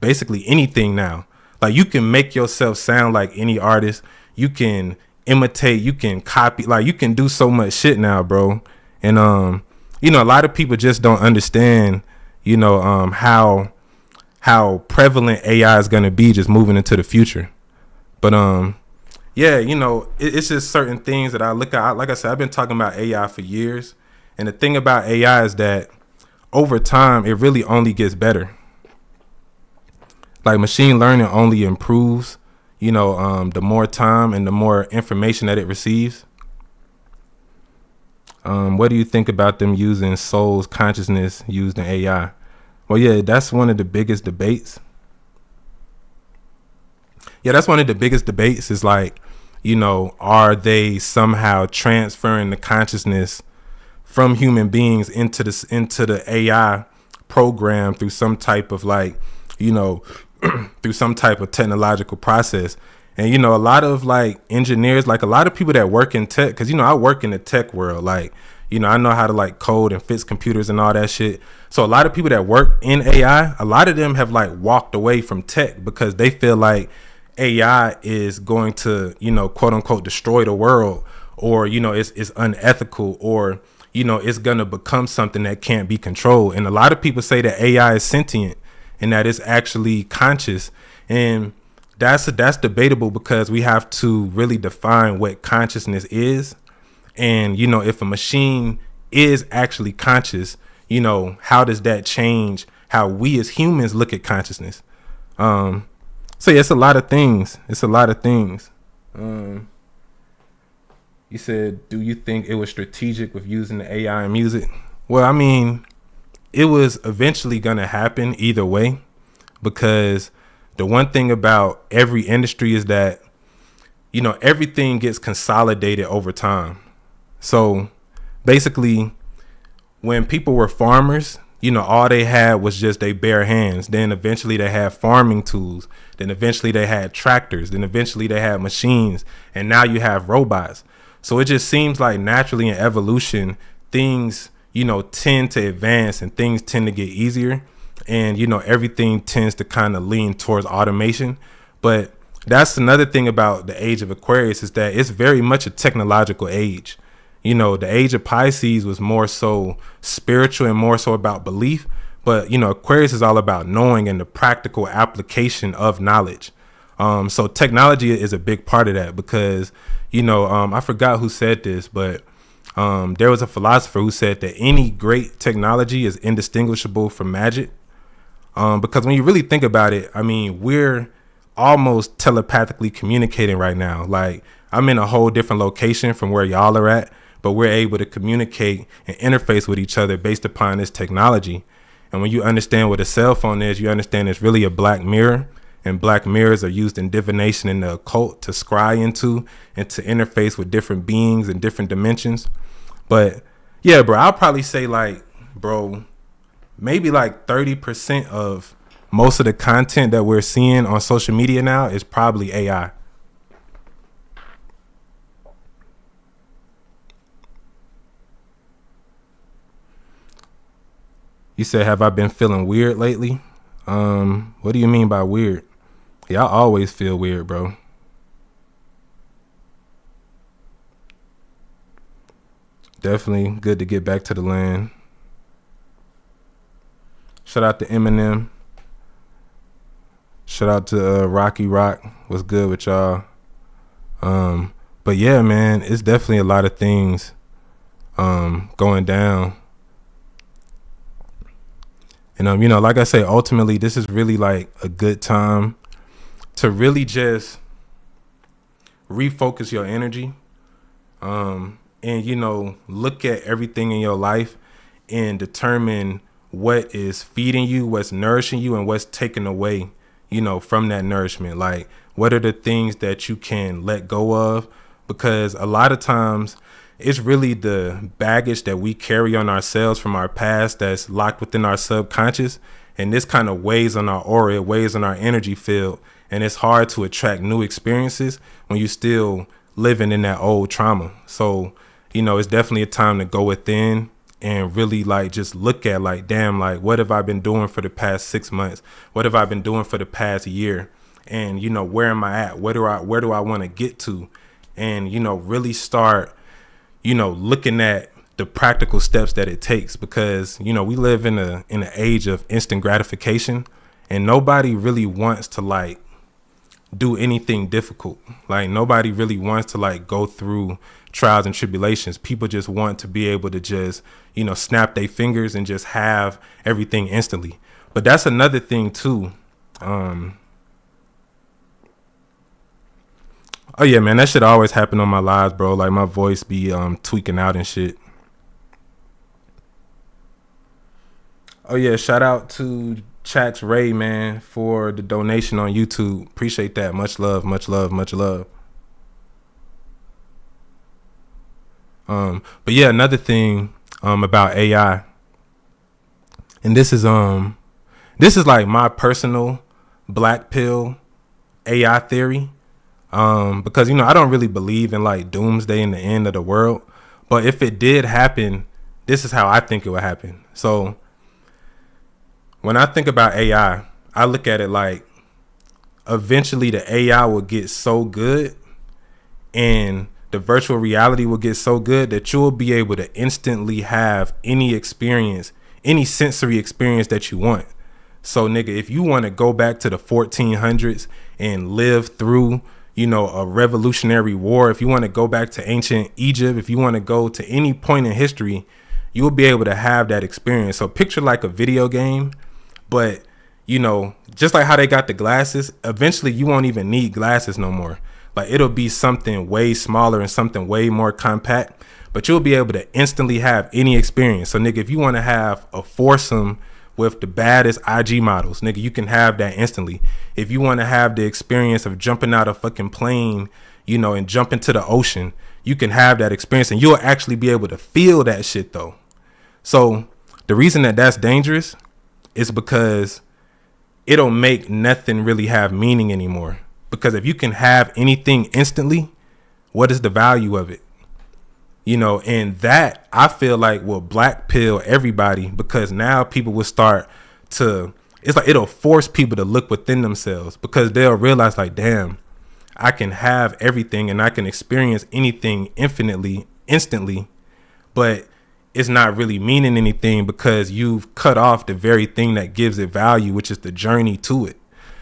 A: basically anything now. Like, you can make yourself sound like any artist. You can imitate, you can copy, like, you can do so much shit now, bro. And you know, a lot of people just don't understand, you know, how prevalent AI is gonna be just moving into the future. But yeah, you know, it's just certain things that I look at. Like I said, I've been talking about AI for years. And the thing about AI is that over time, it really only gets better. Like, machine learning only improves, you know, the more time and the more information that it receives. What do you think about them using soul's consciousness used in AI? Well, yeah, that's one of the biggest debates. Is like, you know, are they somehow transferring the consciousness from human beings into the AI program through some type of, like, you know, through some type of technological process. And, you know, a lot of, like, engineers, like, a lot of people that work in tech, because, you know, I work in the tech world. Like, You know, I know how to like code and fix computers and all that shit. So a lot of people that work in AI, a lot of them have like walked away from tech because they feel like AI is going to, you know, quote unquote, destroy the world, or, you know, it's unethical, or, you know, it's going to become something that can't be controlled. And a lot of people say that AI is sentient and that it's actually conscious. And that's debatable because we have to really define what consciousness is. And, you know, if a machine is actually conscious, you know, how does that change how we as humans look at consciousness? So yeah, it's a lot of things. You said, do you think it was strategic with using the AI in music? Well, I mean, it was eventually going to happen either way, because the one thing about every industry is that, you know, everything gets consolidated over time. So basically, when people were farmers, you know, all they had was just their bare hands. Then eventually they had farming tools. Then eventually they had tractors. Then eventually they had machines. And now you have robots. So it just seems like naturally in evolution, things, you know, tend to advance and things tend to get easier. And, you know, everything tends to kind of lean towards automation. But that's another thing about the age of Aquarius, is that it's very much a technological age. You know, the age of Pisces was more so spiritual and more so about belief. But, you know, Aquarius is all about knowing and the practical application of knowledge. So technology is a big part of that because, you know, I forgot who said this, but there was a philosopher who said that any great technology is indistinguishable from magic. Because when you really think about it, I mean, we're almost telepathically communicating right now. Like, I'm in a whole different location from where y'all are at, but we're able to communicate and interface with each other based upon this technology. And when you understand what a cell phone is, you understand it's really a black mirror, and black mirrors are used in divination and the occult to scry into and to interface with different beings and different dimensions. But yeah, bro, I'll probably say like, bro, maybe like 30% of most of the content that we're seeing on social media now is probably AI. You said, have I been feeling weird lately? What do you mean by weird? Yeah, I always feel weird, bro. Definitely good to get back to the land. Shout out to Eminem. Shout out to Rocky Rock. What's good with y'all? But yeah, man, it's definitely a lot of things going down. And you know, like I say, ultimately, this is really like a good time to really just refocus your energy, and, you know, look at everything in your life and determine what is feeding you, what's nourishing you, and what's taken away, you know, from that nourishment. Like, what are the things that you can let go of? Because a lot of times it's really the baggage that we carry on ourselves from our past that's locked within our subconscious. And this kind of weighs on our aura, it weighs on our energy field. And it's hard to attract new experiences when you're still living in that old trauma. So, you know, it's definitely a time to go within and really like just look at like, damn, like, what have I been doing for the past 6 months? What have I been doing for the past year? And, you know, where am I at? Where do I want to get to? And, you know, really start, you know, looking at the practical steps that it takes, because, you know, we live in an age of instant gratification, and nobody really wants to like do anything difficult. Like, nobody really wants to like go through trials and tribulations. People just want to be able to just, you know, snap their fingers and just have everything instantly. But that's another thing too. Oh yeah, man, that shit always happen on my lives, bro. Like, my voice be tweaking out and shit. Oh yeah, shout out to Chats Ray, man, for the donation on YouTube. Appreciate that. Much love, much love, much love. But yeah, another thing about AI, and this is like my personal black pill AI theory. Because, you know, I don't really believe in like doomsday and the end of the world, But if it did happen, this is how I think it would happen. So when I think about AI, I look at it like eventually the AI will get so good and the virtual reality will get so good that you'll be able to instantly have any experience, any sensory experience that you want. So nigga, if you want to go back to the 1400s and live through, you know, a revolutionary war, if you want to go back to ancient Egypt, if you want to go to any point in history, you'll be able to have that experience. So picture like a video game, but you know, just like how they got the glasses, eventually you won't even need glasses no more. Like it'll be something way smaller and something way more compact, but you'll be able to instantly have any experience. So nigga, if you want to have a foursome with the baddest IG models, nigga, you can have that instantly. If you want to have the experience of jumping out a fucking plane, you know, and jump into the ocean, you can have that experience and you'll actually be able to feel that shit though. So the reason that that's dangerous is because it'll make nothing really have meaning anymore. Because if you can have anything instantly, what is the value of it? You know, and that I feel like will black pill everybody, because now people will start to, it's like it'll force people to look within themselves, because they'll realize like, damn, I can have everything and I can experience anything infinitely, instantly, but it's not really meaning anything because you've cut off the very thing that gives it value, which is the journey to it.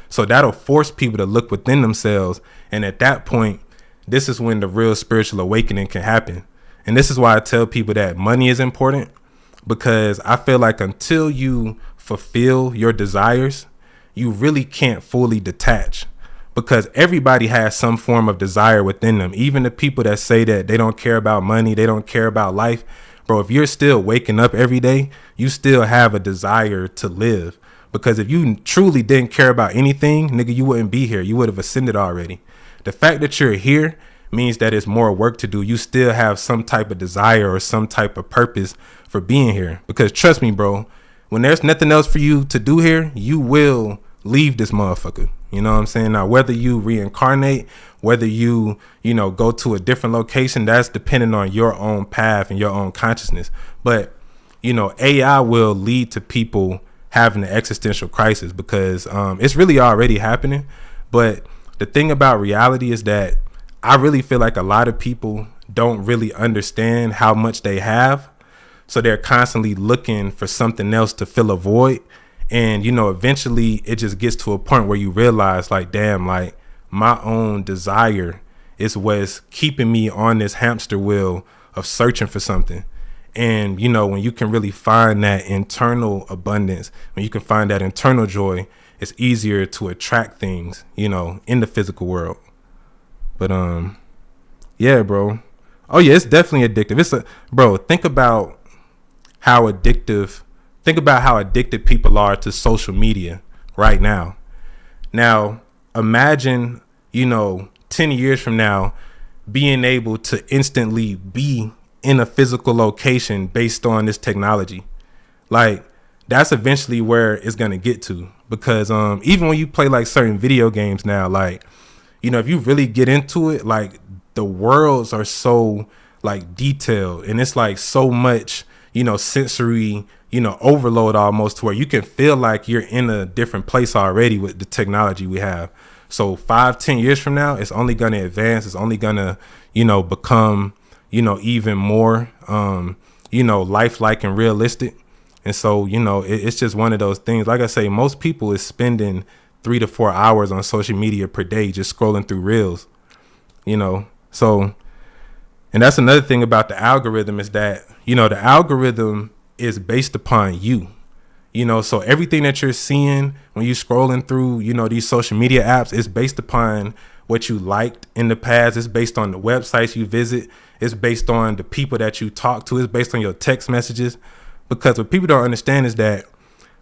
A: So that'll force people to look within themselves. And at that point, this is when the real spiritual awakening can happen. And this is why I tell people that money is important, because I feel like until you fulfill your desires, you really can't fully detach, because everybody has some form of desire within them. Even the people that say that they don't care about money, they don't care about life. Bro, if you're still waking up every day, you still have a desire to live. Because if you truly didn't care about anything, nigga, you wouldn't be here. You would have ascended already. The fact that you're here means that it's more work to do. You still have some type of desire or some type of purpose for being here. Because trust me, bro, when there's nothing else for you to do here, you will leave this motherfucker. You know what I'm saying? Now, whether you reincarnate, whether you know, go to a different location, that's depending on your own path and your own consciousness. But, you know, AI will lead to people having an existential crisis, because it's really already happening. But the thing about reality is that I really feel like a lot of people don't really understand how much they have. So they're constantly looking for something else to fill a void. And, you know, eventually it just gets to a point where you realize like, damn, like my own desire is what's keeping me on this hamster wheel of searching for something. And, you know, when you can really find that internal abundance, when you can find that internal joy, it's easier to attract things, you know, in the physical world. But, yeah, bro. Oh, yeah, it's definitely addictive. Bro, think about how addicted people are to social media right now. Now, imagine, you know, 10 years from now, being able to instantly be in a physical location based on this technology. Like, that's eventually where it's going to get to, because even when you play like certain video games now, like, you know, if you really get into it, like the worlds are so like detailed, and it's like so much, you know, sensory, you know, overload almost, to where you can feel like you're in a different place already with the technology we have. So 5-10 years from now, it's only going to advance. It's only going to, you know, become, you know, even more, you know, lifelike and realistic. And so, you know, it's just one of those things. Like I say, most people is spending 3 to 4 hours on social media per day, just scrolling through reels, you know. So, and that's another thing about the algorithm, is that, you know, the algorithm is based upon you, you know. So everything that you're seeing when you're scrolling through, you know, these social media apps is based upon what you liked in the past. It's based on the websites you visit. It's based on the people that you talk to. It's based on your text messages. Because what people don't understand is that,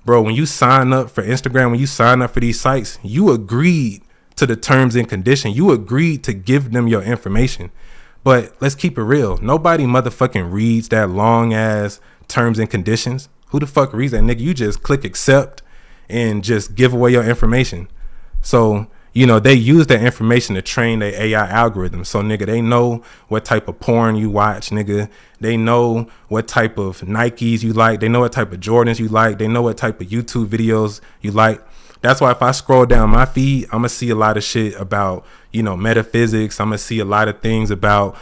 A: bro, when you sign up for Instagram, when you sign up for these sites, you agreed to the terms and conditions. You agreed to give them your information. But let's keep it real. Nobody motherfucking reads that long ass terms and conditions. Who the fuck reads that, nigga? You just click accept and just give away your information. So, they use that information to train their AI algorithm. So nigga, they know what type of porn you watch, nigga. They know what type of Nikes you like. They know what type of Jordans you like. They know what type of YouTube videos you like. That's why if I scroll down my feed, I'm gonna see a lot of shit about, metaphysics. I'm gonna see a lot of things about,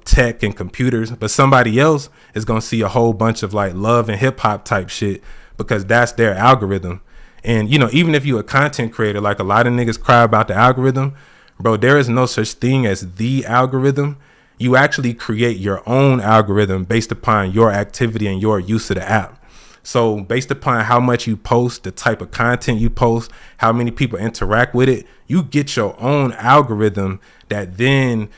A: tech and computers. But somebody else is gonna see a whole bunch of like love and hip hop type shit because that's their algorithm. And, even if you a content creator, like a lot of niggas cry about the algorithm, bro, there is no such thing as the algorithm. You actually create your own algorithm based upon your activity and your use of the app. So based upon how much you post, the type of content you post, how many people interact with it, you get your own algorithm that then,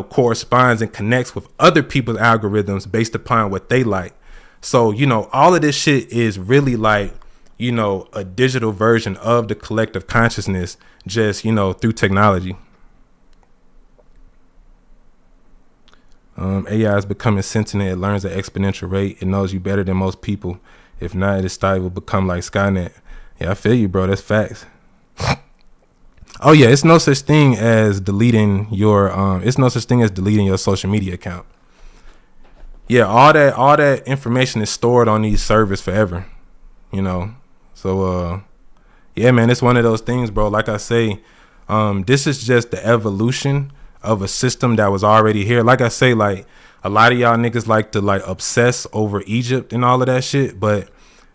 A: corresponds and connects with other people's algorithms based upon what they like. So, all of this shit is really like, a digital version of the collective consciousness, just, through technology. AI is becoming sentient. It learns at exponential rate. It knows you better than most people. If not, its style will become like Skynet. Yeah, I feel you, bro. That's facts. Oh yeah, it's no such thing as deleting your social media account. Yeah, all that information is stored on these servers forever. So yeah, man, it's one of those things, bro. Like I say, this is just the evolution of a system that was already here. Like I say, like a lot of y'all niggas like to like obsess over Egypt and all of that shit, but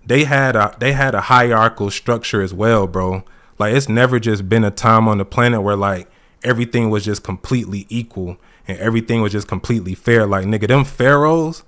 A: they had a hierarchical structure as well, bro. Like it's never just been a time on the planet where like everything was just completely equal and everything was just completely fair. Like nigga, them pharaohs,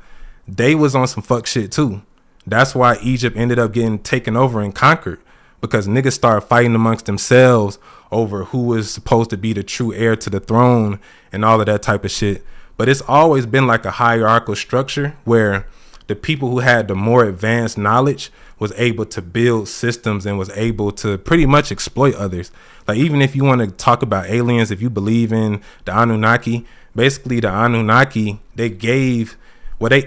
A: they was on some fuck shit too. That's why Egypt ended up getting taken over and conquered, because niggas started fighting amongst themselves over who was supposed to be the true heir to the throne and all of that type of shit. But it's always been like a hierarchical structure where the people who had the more advanced knowledge was able to build systems and was able to pretty much exploit others. Like even if you want to talk about aliens, if you believe in the Anunnaki, basically the Anunnaki, they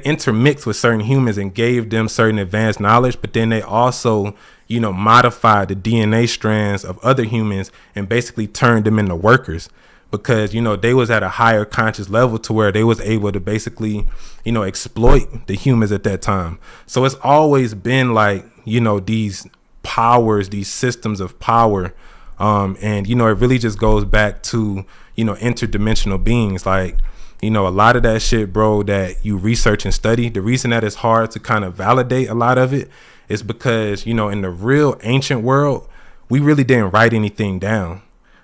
A: intermixed with certain humans and gave them certain advanced knowledge, but then they also, modified the DNA strands of other humans and basically turned them into workers, because, they was at a higher conscious level to where they was able to basically, exploit the humans at that time. So it's always been like, these powers, these systems of power. And, it really just goes back to, interdimensional beings. Like, a lot of that shit, bro, that you research and study, the reason that it's hard to kind of validate a lot of it is because, in the real ancient world, we really didn't write anything down.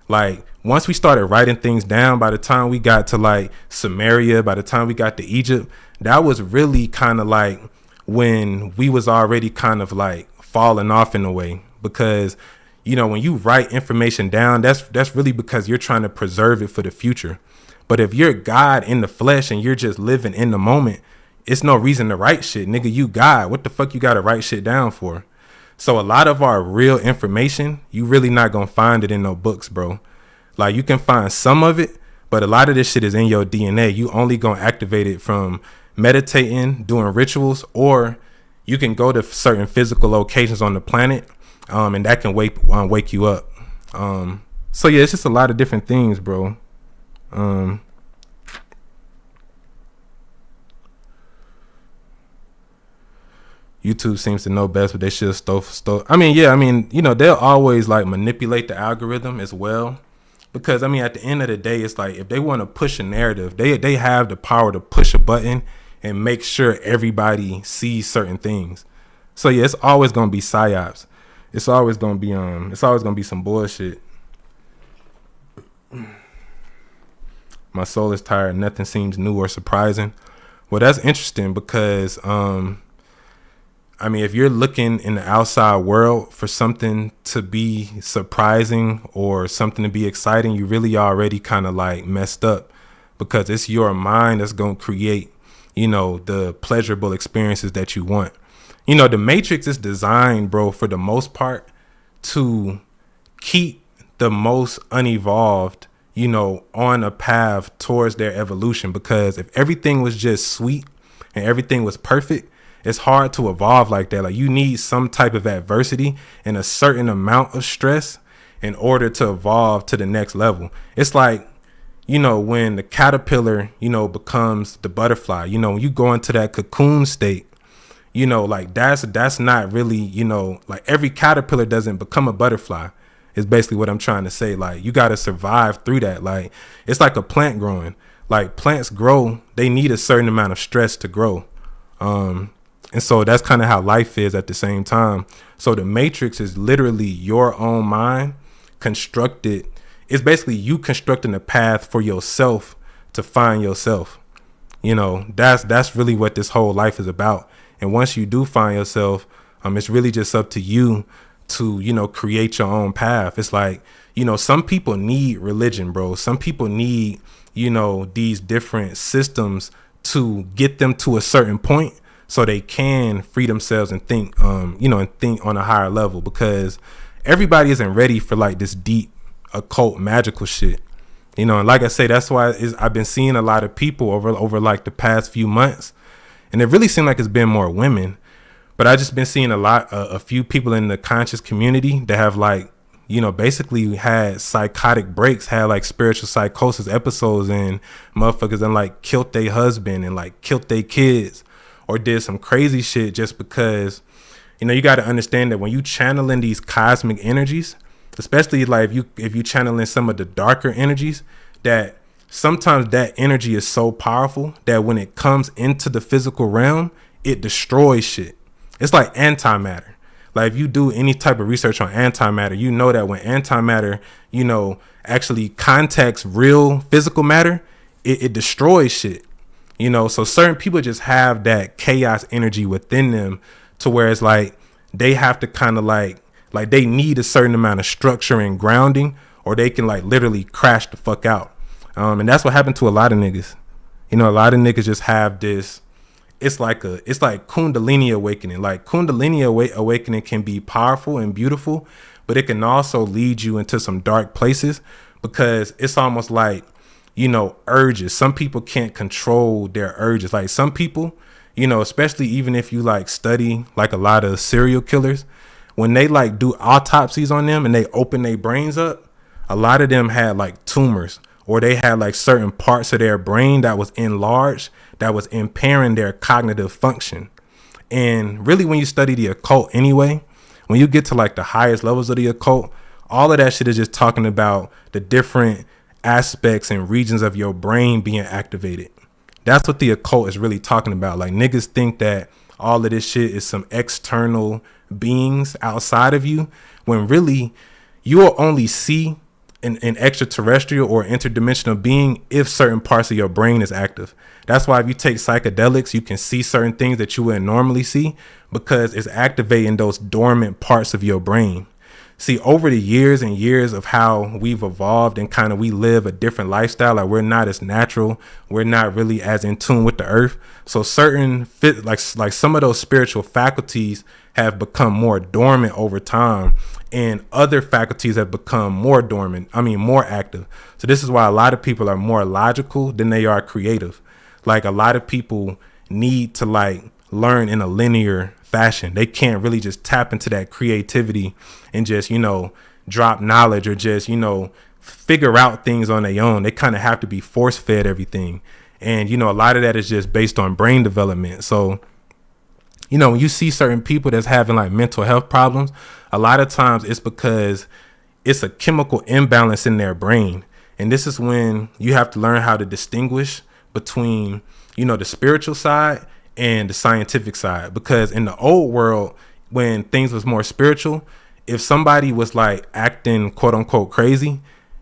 A: Like once we started writing things down, by the time we got to like Sumeria, by the time we got to Egypt, that was really kind of like when we was already kind of like falling off in a way, because when you write information down, that's really because you're trying to preserve it for the future. But if you're God in the flesh and you're just living in the moment, it's no reason to write shit. Nigga, you God. What the fuck you got to write shit down for? So a lot of our real information, you really not going to find it in no books, bro. Like you can find some of it, but a lot of this shit is in your DNA. You only going to activate it from meditating, doing rituals, or you can go to certain physical locations on the planet, and that can wake you up. So yeah, it's just a lot of different things, bro. YouTube seems to know best, but they should have stole. They'll always like manipulate the algorithm as well, because at the end of the day, it's like if they want to push a narrative, they have the power to push a button and make sure everybody sees certain things. So yeah, it's always gonna be psyops. It's always gonna be some bullshit. My soul is tired. Nothing seems new or surprising. Well, that's interesting because, if you're looking in the outside world for something to be surprising or something to be exciting, you really already kind of like messed up, because it's your mind that's going to create, the pleasurable experiences that you want. The Matrix is designed, bro, for the most part to keep the most unevolved, on a path towards their evolution. Because if everything was just sweet and everything was perfect, it's hard to evolve like that. Like you need some type of adversity and a certain amount of stress in order to evolve to the next level. It's like, you know, when the caterpillar, you know, becomes the butterfly, you know, when you go into that cocoon state, you know, like that's not really, you know, like every caterpillar doesn't become a butterfly is basically what I'm trying to say. Like you got to survive through that. Like it's like a plant growing. Like plants grow, they need a certain amount of stress to grow. And so that's kind of how life is at the same time. So the matrix is literally your own mind constructed. It's basically you constructing a path for yourself to find yourself. You know, that's really what this whole life is about. And once you do find yourself, it's really just up to you to, you know, create your own path. It's like, you know, some people need religion, bro. Some people need, you know, these different systems to get them to a certain point so they can free themselves and think, you know, and think on a higher level, because everybody isn't ready for like this deep occult magical shit. You know, and like I say, that's why I've been seeing a lot of people over like the past few months, and it really seemed like it's been more women, but I just been seeing a few people in the conscious community that have like, you know, basically had psychotic breaks, had like spiritual psychosis episodes, and motherfuckers then like killed their husband and like killed their kids or did some crazy shit just because, you know, you got to understand that when you channeling these cosmic energies, especially like if you channeling some of the darker energies, that sometimes that energy is so powerful that when it comes into the physical realm, it destroys shit. It's like antimatter. Like if you do any type of research on antimatter, you know that when antimatter, you know, actually contacts real physical matter, it destroys shit. You know, so certain people just have that chaos energy within them to where it's like they have to kind of like they need a certain amount of structure and grounding, or they can like literally crash the fuck out. And that's what happened to a lot of niggas. You know, a lot of niggas just have this. It's like Kundalini awakening. Like Kundalini awakening can be powerful and beautiful, but it can also lead you into some dark places, because it's almost like, you know, urges. Some people can't control their urges. Like some people, you know, especially even if you like study like a lot of serial killers, when they like do autopsies on them and they open their brains up, a lot of them had like tumors, or they had like certain parts of their brain that was enlarged, that was impairing their cognitive function. And really, when you study the occult anyway, when you get to like the highest levels of the occult, all of that shit is just talking about the different aspects and regions of your brain being activated. That's what the occult is really talking about. Like niggas think that all of this shit is some external beings outside of you, when really you will only see an extraterrestrial or interdimensional being if certain parts of your brain is active. That's why if you take psychedelics, you can see certain things that you wouldn't normally see, because it's activating those dormant parts of your brain. See, over the years and years of how we've evolved and kind of we live a different lifestyle, like we're not as natural, we're not really as in tune with the earth. So certain like some of those spiritual faculties have become more dormant over time, and other faculties have become more dormant, more active. So this is why a lot of people are more logical than they are creative. Like a lot of people need to like learn in a linear fashion. They can't really just tap into that creativity and just, you know, drop knowledge or just, you know, figure out things on their own. They kind of have to be force fed everything. And, you know, a lot of that is just based on brain development. So, you know, when you see certain people that's having like mental health problems, a lot of times it's because it's a chemical imbalance in their brain. And this is when you have to learn how to distinguish between, you know, the spiritual side and the scientific side. Because in the old world, when things was more spiritual, if somebody was like acting quote unquote crazy,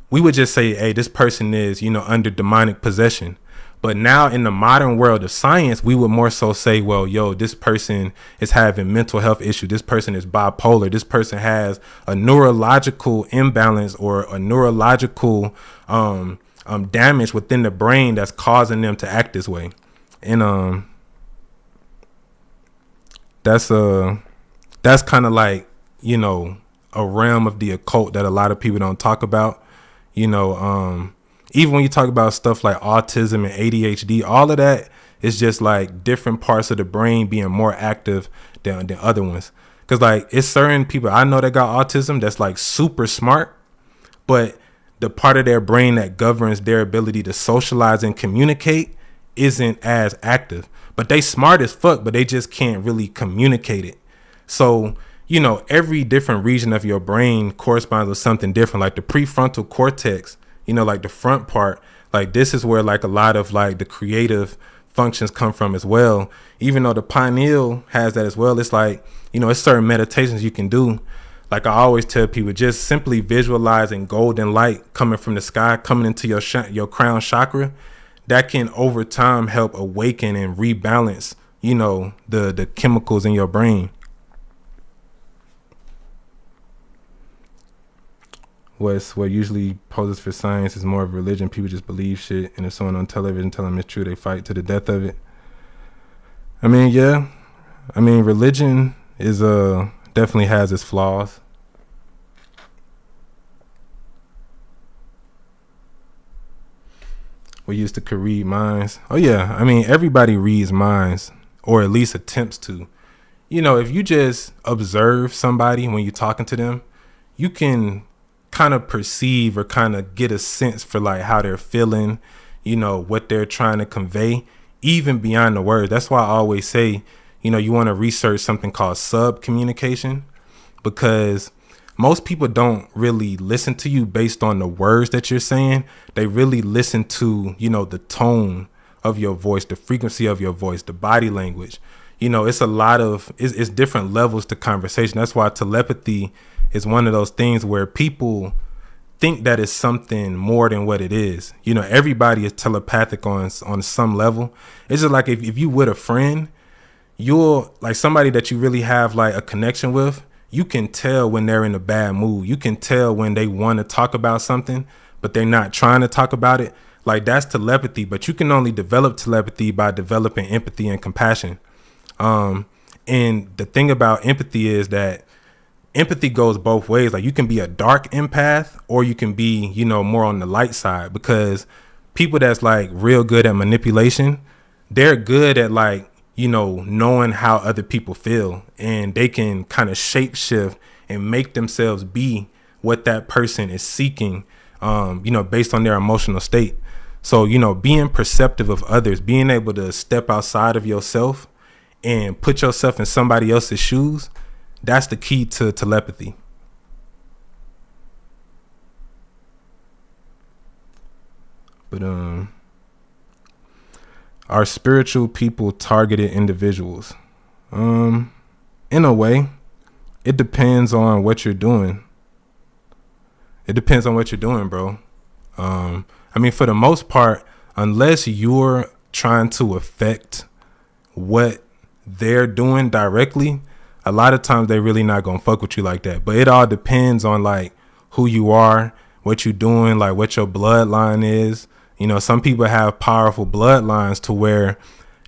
A: we would just say, hey, this person is, you know, under demonic possession. But now in the modern world of science, we would more so say, well, yo, this person is having mental health issues. This person is bipolar. This person has a neurological imbalance or a neurological damage within the brain that's causing them to act this way. And that's kind of like, you know, a realm of the occult that a lot of people don't talk about. You know, even when you talk about stuff like autism and ADHD, all of that is just like different parts of the brain being more active than other ones. Because like it's certain people I know that got autism that's like super smart, but the part of their brain that governs their ability to socialize and communicate isn't as active. But they smart as fuck, but they just can't really communicate it. So, you know, every different region of your brain corresponds with something different. Like the prefrontal cortex, you know, like the front part, like this is where like a lot of like the creative functions come from as well. Even though the pineal has that as well, it's like, you know, it's certain meditations you can do. Like I always tell people, just simply visualizing golden light coming from the sky, coming into your crown chakra. That can over time help awaken and rebalance, you know, the chemicals in your brain. What usually poses for science is more of religion. People just believe shit, and if someone on television tell them it's true, they fight to the death of it. I mean, yeah. I mean, religion is definitely has its flaws. We used to could read minds. Oh yeah, I mean, everybody reads minds, or at least attempts to. You know, if you just observe somebody when you're talking to them, you can kind of perceive or kind of get a sense for like how they're feeling, you know, what they're trying to convey, even beyond the words. That's why I always say, you know, you want to research something called sub-communication, because most people don't really listen to you based on the words that you're saying. They really listen to, you know, the tone of your voice, the frequency of your voice, the body language. You know, it's a lot of, it's different levels to conversation. That's why telepathy is one of those things where people think that it's something more than what it is. You know, everybody is telepathic on some level. It's just like if you with a friend, you'll like somebody that you really have like a connection with, you can tell when they're in a bad mood. You can tell when they want to talk about something, but they're not trying to talk about it. Like that's telepathy, but you can only develop telepathy by developing empathy and compassion. And the thing about empathy is that empathy goes both ways. Like you can be a dark empath, or you can be, you know, more on the light side, because people that's like real good at manipulation, they're good at like, you know, knowing how other people feel, and they can kind of shape shift and make themselves be what that person is seeking, you know, based on their emotional state. So, you know, being perceptive of others, being able to step outside of yourself and put yourself in somebody else's shoes, that's the key to telepathy. But are spiritual people targeted individuals? In a way, it depends on what you're doing. It depends on what you're doing, bro. I mean, for the most part, unless you're trying to affect what they're doing directly, a lot of times they really not gonna fuck with you like that. But it all depends on like who you are, what you're doing, like what your bloodline is. You know, some people have powerful bloodlines to where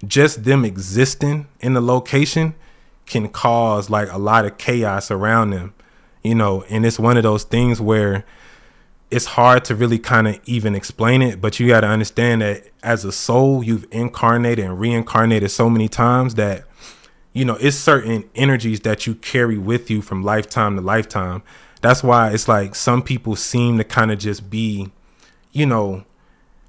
A: just them existing in the location can cause like a lot of chaos around them, you know, and it's one of those things where it's hard to really kind of even explain it, but you got to understand that as a soul, you've incarnated and reincarnated so many times that, you know, it's certain energies that you carry with you from lifetime to lifetime. That's why it's like some people seem to kind of just be, you know,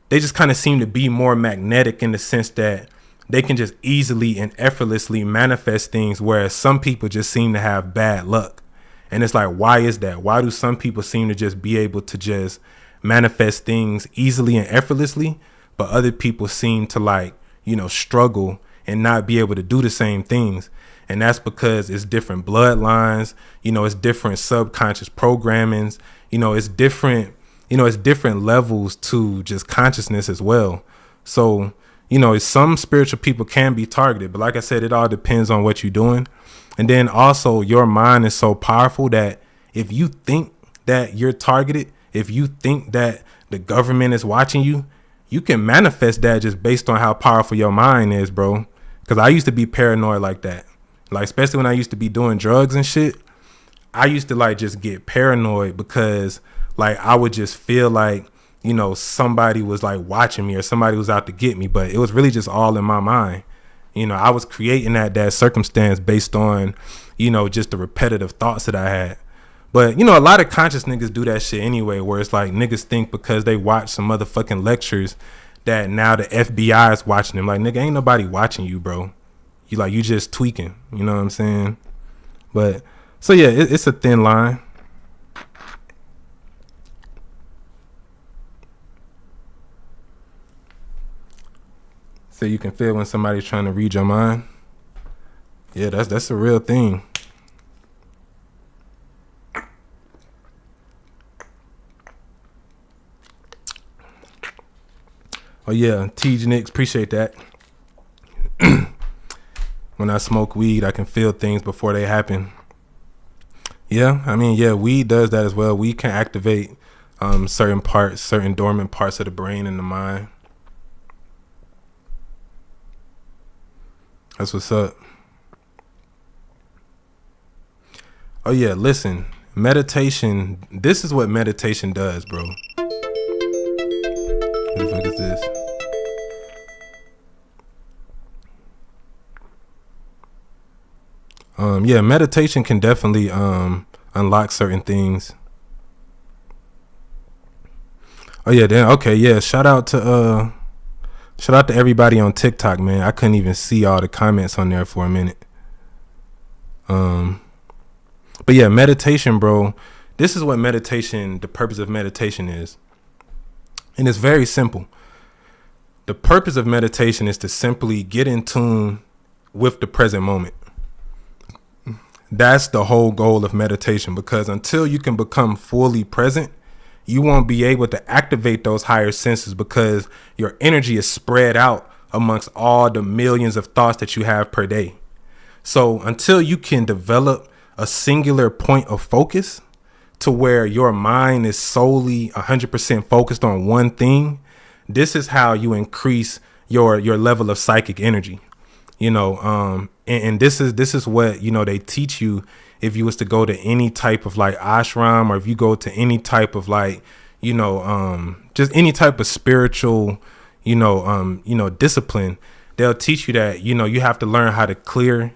A: they just kind of seem to be more magnetic in the sense that they can just easily and effortlessly manifest things, whereas some people just seem to have bad luck. And it's like, why is that? Why do some people seem to just be able to just manifest things easily and effortlessly, but other people seem to like, you know, struggle and not be able to do the same things? And that's because it's different bloodlines, you know, it's different subconscious programmings, you know, it's different, you know, it's different levels to just consciousness as well. So, you know, some spiritual people can be targeted, but like I said, it all depends on what you're doing. And then also your mind is so powerful that if you think that you're targeted, if you think that the government is watching you, you can manifest that just based on how powerful your mind is, bro. Because I used to be paranoid like that. Like, especially when I used to be doing drugs and shit, I used to like just get paranoid because like I would just feel like, you know, somebody was like watching me or somebody was out to get me, but it was really just all in my mind. You know, I was creating that circumstance based on, you know, just the repetitive thoughts that I had. But, you know, a lot of conscious niggas do that shit anyway, where it's like niggas think because they watch some motherfucking lectures that now the FBI is watching them. Like, nigga, ain't nobody watching you, bro. You just tweaking. You know what I'm saying? But, so yeah, it's a thin line. So you can feel when somebody's trying to read your mind. Yeah, that's a real thing. Oh yeah, T.J. Nix, appreciate that. When I smoke weed, I can feel things before they happen. Yeah, I mean, yeah, weed does that as well. Weed can activate certain dormant parts of the brain and the mind. That's what's up. Oh yeah, listen, meditation, this is what meditation does, bro. What the fuck is this? Yeah, meditation can definitely unlock certain things. Oh yeah, then okay, yeah. Shout out to everybody on TikTok, man. I couldn't even see all the comments on there for a minute. But yeah, meditation, bro. This is what meditation, the purpose of meditation is. And it's very simple. The purpose of meditation is to simply get in tune with the present moment. That's the whole goal of meditation, because until you can become fully present, you won't be able to activate those higher senses, because your energy is spread out amongst all the millions of thoughts that you have per day. So until you can develop a singular point of focus to where your mind is solely 100% focused on one thing, this is how you increase your level of psychic energy. You know, and this is what, you know, they teach you if you was to go to any type of like ashram, or if you go to any type of like, you know, just any type of spiritual, discipline. They'll teach you that, you know, you have to learn how to clear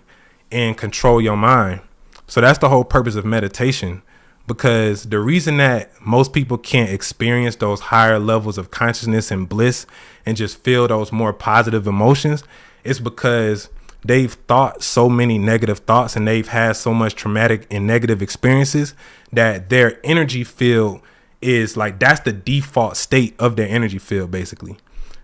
A: and control your mind. So that's the whole purpose of meditation, because the reason that most people can't experience those higher levels of consciousness and bliss and just feel those more positive emotions, it's because they've thought so many negative thoughts and they've had so much traumatic and negative experiences that their energy field is like, that's the default state of their energy field, basically.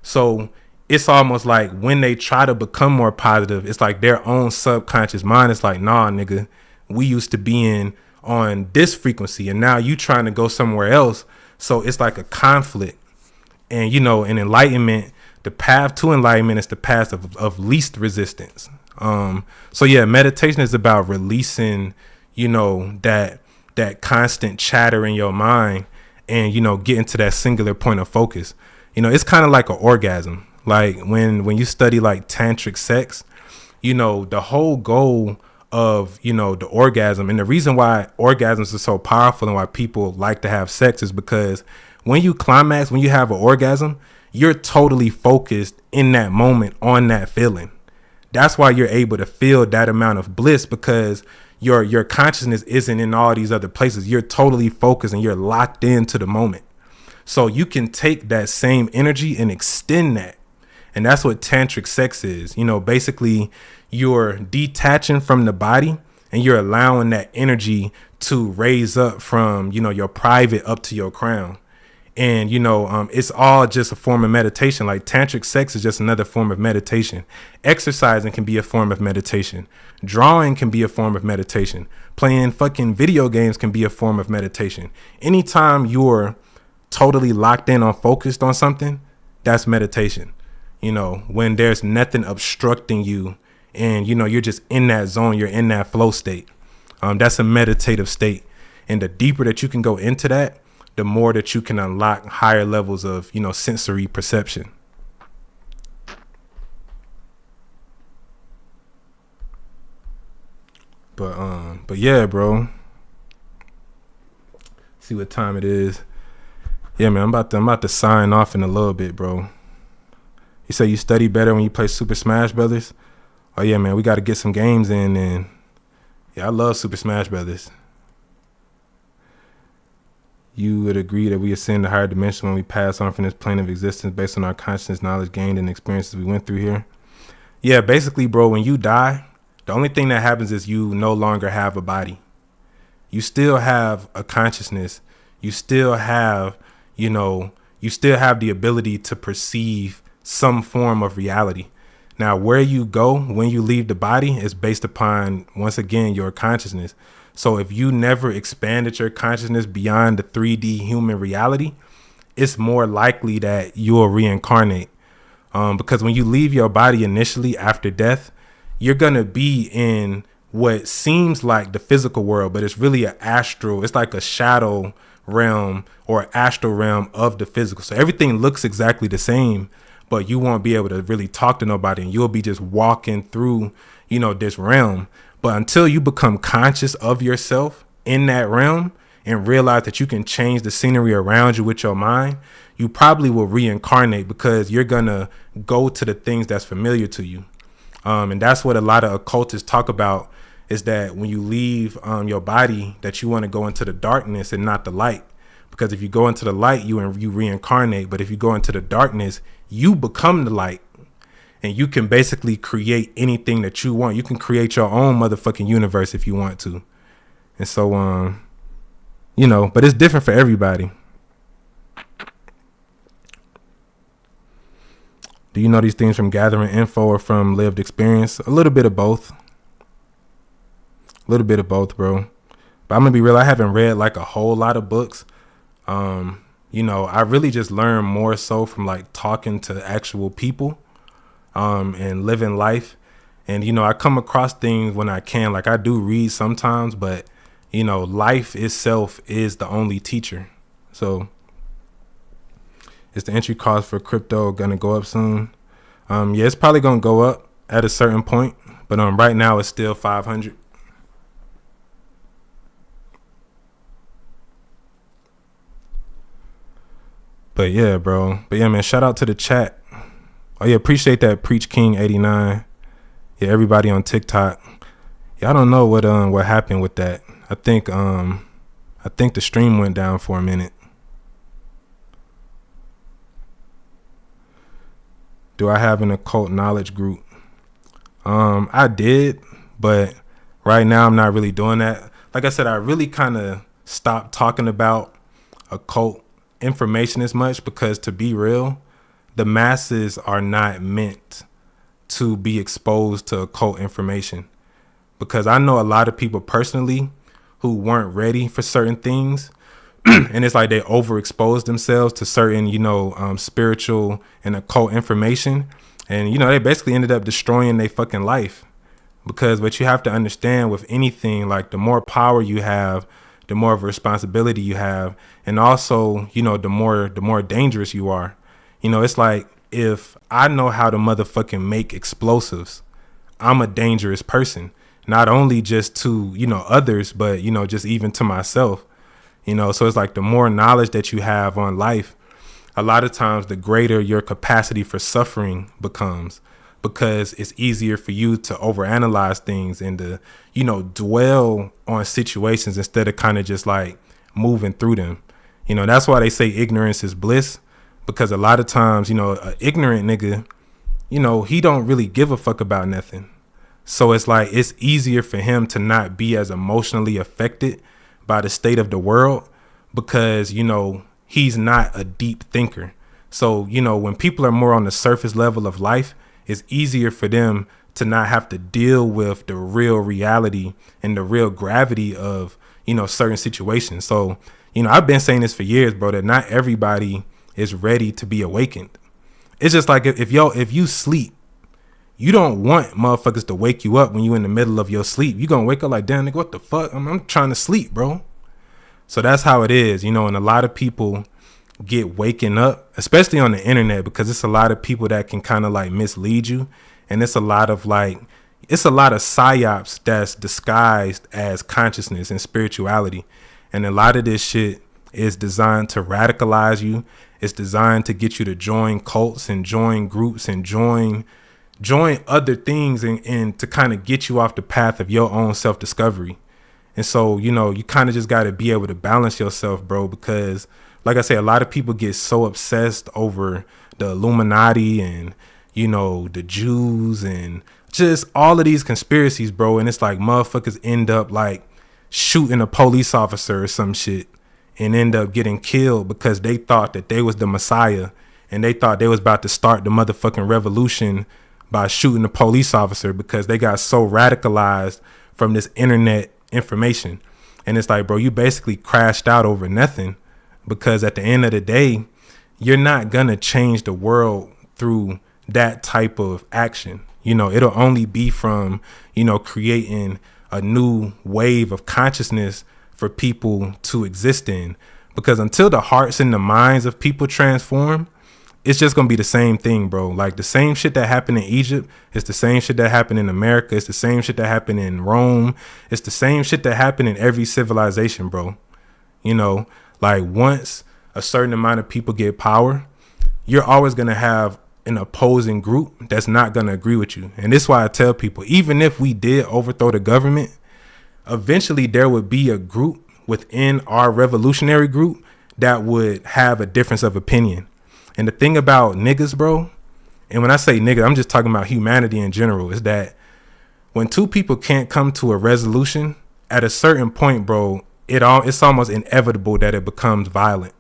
A: So it's almost like when they try to become more positive, it's like their own subconscious mind is like, nah, nigga, we used to be in on this frequency and now you trying to go somewhere else. So it's like a conflict. And, you know, in enlightenment, the path to enlightenment is the path of least resistance. So yeah, meditation is about releasing, you know, that constant chatter in your mind and, you know, getting to that singular point of focus. You know, it's kind of like an orgasm. Like when you study like tantric sex, you know, the whole goal of, you know, the orgasm, and the reason why orgasms are so powerful and why people like to have sex is because when you climax, when you have an orgasm, you're totally focused in that moment on that feeling. That's why you're able to feel that amount of bliss, because your consciousness isn't in all these other places. You're totally focused and you're locked into the moment. So you can take that same energy and extend that. And that's what tantric sex is. You know, basically you're detaching from the body and you're allowing that energy to raise up from, you know, your private up to your crown. And, you know, it's all just a form of meditation. Like tantric sex is just another form of meditation. Exercising can be a form of meditation. Drawing can be a form of meditation. Playing fucking video games can be a form of meditation. Anytime you're totally locked in or focused on something, that's meditation. You know, when there's nothing obstructing you and, you know, you're just in that zone, you're in that flow state. That's a meditative state. And the deeper that you can go into that, the more that you can unlock higher levels of, you know, sensory perception. But yeah, bro. See what time it is. Yeah, man, I'm about to sign off in a little bit, bro. You say you study better when you play Super Smash Brothers? Oh yeah, man, we got to get some games in, and yeah, I love Super Smash Brothers. You would agree that we ascend to higher dimension when we pass on from this plane of existence based on our consciousness, knowledge gained, and experiences we went through here. Yeah, basically, bro, when you die, the only thing that happens is you no longer have a body. You still have a consciousness. You still have, you still have the ability to perceive some form of reality. Now, where you go when you leave the body is based upon, once again, your consciousness. So if you never expanded your consciousness beyond the 3D human reality, it's more likely that you'll reincarnate. Because when you leave your body initially after death, you're going to be in what seems like the physical world, but it's really an astral. It's like a shadow realm or astral realm of the physical. So everything looks exactly the same, but you won't be able to really talk to nobody, and you'll be just walking through, this realm. But until you become conscious of yourself in that realm and realize that you can change the scenery around you with your mind, you probably will reincarnate, because you're going to go to the things that's familiar to you. And that's what a lot of occultists talk about, is that when you leave your body, that you want to go into the darkness and not the light. Because if you go into the light, you reincarnate. But if you go into the darkness, you become the light. And you can basically create anything that you want. You can create your own motherfucking universe if you want to. And so, but it's different for everybody. Do you know these things from gathering info or from lived experience? A little bit of both. A little bit of both, bro. But I'm going to be real. I haven't read like a whole lot of books. I really just learn more so from like talking to actual people. And living life. And, I come across things when I can, like I do read sometimes, but, life itself is the only teacher. So is the entry cost for crypto going to go up soon? Yeah, it's probably going to go up at a certain point, but right now it's still 500. But yeah, bro. But yeah, man, shout out to the chat. Oh yeah, appreciate that, Preach King 89. Yeah, everybody on TikTok. Yeah, I don't know what happened with that. I think the stream went down for a minute. Do I have an occult knowledge group? I did, but right now I'm not really doing that. Like I said, I really kind of stopped talking about occult information as much, because to be real, the masses are not meant to be exposed to occult information, because I know a lot of people personally who weren't ready for certain things. And it's like they overexposed themselves to certain, spiritual and occult information. And, they basically ended up destroying their fucking life, because what you have to understand with anything, like the more power you have, the more of a responsibility you have. And also, the more dangerous you are. It's like, if I know how to motherfucking make explosives, I'm a dangerous person, not only just to, others, but, just even to myself, so it's like the more knowledge that you have on life, a lot of times the greater your capacity for suffering becomes, because it's easier for you to overanalyze things and to, dwell on situations instead of kind of just like moving through them. That's why they say ignorance is bliss. Because a lot of times, an ignorant nigga, he don't really give a fuck about nothing. So it's like, it's easier for him to not be as emotionally affected by the state of the world, because, he's not a deep thinker. So, when people are more on the surface level of life, it's easier for them to not have to deal with the real reality and the real gravity of, certain situations. So, I've been saying this for years, bro, that not everybody is ready to be awakened. It's just like if you sleep, you don't want motherfuckers to wake you up when you in the middle of your sleep. You gonna wake up like, damn nigga, what the fuck? I'm trying to sleep, bro. So that's how it is, and a lot of people get waking up, especially on the internet, because it's a lot of people that can kind of like mislead you. And it's a lot of psyops that's disguised as consciousness and spirituality. And a lot of this shit is designed to radicalize you. It's designed to get you to join cults and join groups and join other things, and to kind of get you off the path of your own self-discovery. And so, you know, you kind of just got to be able to balance yourself, bro, because like I say, a lot of people get so obsessed over the Illuminati and, you know, the Jews and just all of these conspiracies, bro. And it's like motherfuckers end up like shooting a police officer or some shit and end up getting killed because they thought that they was the Messiah and they thought they was about to start the motherfucking revolution by shooting a police officer because they got so radicalized from this internet information. And it's like, bro, you basically crashed out over nothing, because at the end of the day, you're not gonna change the world through that type of action. You know, it'll only be from, you know, creating a new wave of consciousness for people to exist in, because until the hearts and the minds of people transform, it's just gonna be the same thing, bro. Like the same shit that happened in Egypt, it's the same shit that happened in America, it's the same shit that happened in Rome, it's the same shit that happened in every civilization, bro. You know, like once a certain amount of people get power, you're always gonna have an opposing group that's not gonna agree with you. And this is why I tell people, even if we did overthrow the government, eventually there would be a group within our revolutionary group that would have a difference of opinion. And the thing about niggas, bro, and when I say nigga, I'm just talking about humanity in general, is that when two people can't come to a resolution, at a certain point, bro, it's almost inevitable that it becomes violent.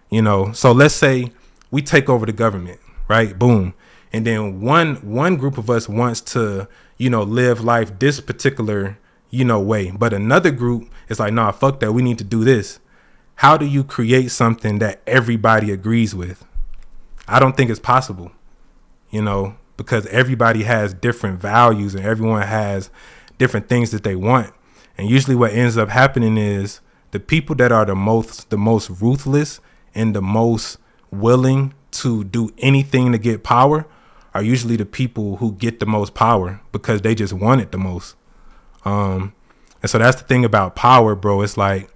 A: You know, so let's say we take over the government, right? Boom. And then one group of us wants to, you know, live life this particular, you know, way. But another group is like, nah, fuck that. We need to do this. How do you create something that everybody agrees with? I don't think it's possible, you know, because everybody has different values and everyone has different things that they want. And usually what ends up happening is the people that are the most ruthless and the most willing to do anything to get power are usually the people who get the most power because they just want it the most. And so that's the thing about power, bro. It's like,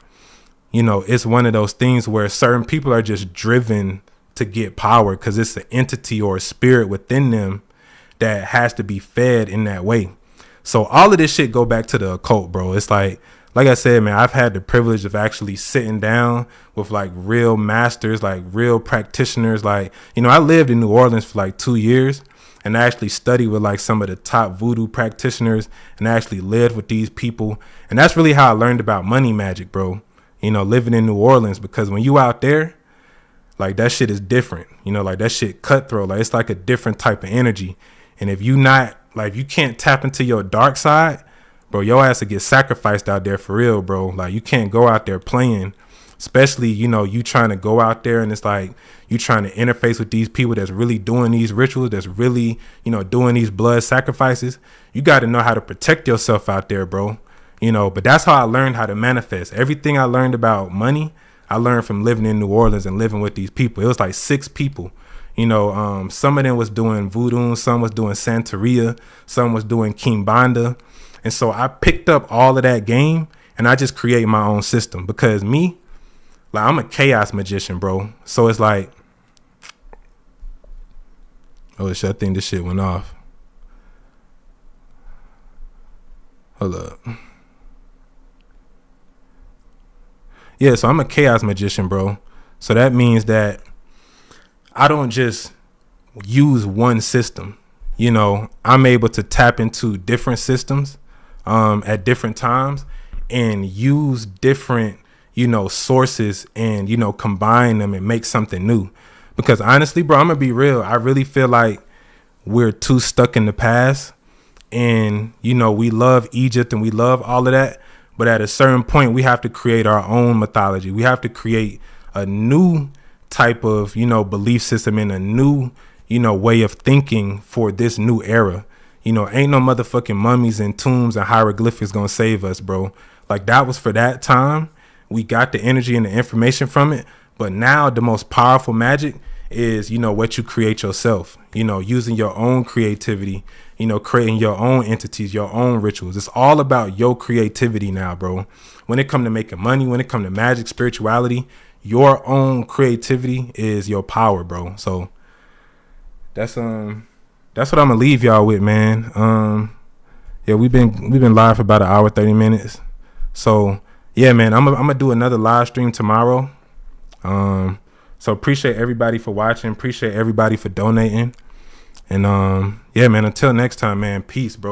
A: you know, it's one of those things where certain people are just driven to get power because it's an entity or a spirit within them that has to be fed in that way. So all of this shit go back to the occult, bro. It's like I said, man, I've had the privilege of actually sitting down with like real masters, like real practitioners. Like, you know, I lived in New Orleans for like 2 years and I actually studied with like some of the top voodoo practitioners and I actually lived with these people. And that's really how I learned about money magic, bro. You know, living in New Orleans, because when you out there, like that shit is different, you know, like that shit cutthroat, like it's like a different type of energy. And if you not like, you can't tap into your dark side, bro, your ass will get sacrificed out there for real, bro. Like you can't go out there playing, especially, you know, you trying to go out there and it's like you trying to interface with these people that's really doing these rituals, that's really, you know, doing these blood sacrifices. You got to know how to protect yourself out there, bro. You know, but that's how I learned how to manifest. Everything I learned about money, I learned from living in New Orleans and living with these people. It was like 6 people, you know, some of them was doing voodoo, some was doing Santeria, some was doing Kimbanda. And so I picked up all of that game and I just create my own system because me, like I'm a chaos magician, bro. So it's like, oh shit, I think this shit went off. Hold up. Yeah, so I'm a chaos magician, bro. So that means that I don't just use one system. You know, I'm able to tap into different systems at different times and use different, you know, sources and, you know, combine them and make something new. Because honestly, bro, I'm gonna be real. I really feel like we're too stuck in the past and, you know, we love Egypt and we love all of that. But at a certain point, we have to create our own mythology. We have to create a new type of, you know, belief system and a new, you know, way of thinking for this new era. You know, ain't no motherfucking mummies and tombs and hieroglyphics gonna save us, bro. Like that was for that time. We got the energy and the information from it. But now the most powerful magic is, you know, what you create yourself, you know, using your own creativity, you know, creating your own entities, your own rituals. It's all about your creativity now, bro. When it comes to making money, when it comes to magic, spirituality, your own creativity is your power, bro. So that's what I'm gonna leave y'all with, man. Yeah, we've been live for about an hour, 30 minutes. So yeah, man, I'm gonna do another live stream tomorrow. So appreciate everybody for watching. Appreciate everybody for donating. And yeah, man, until next time, man, peace, bro.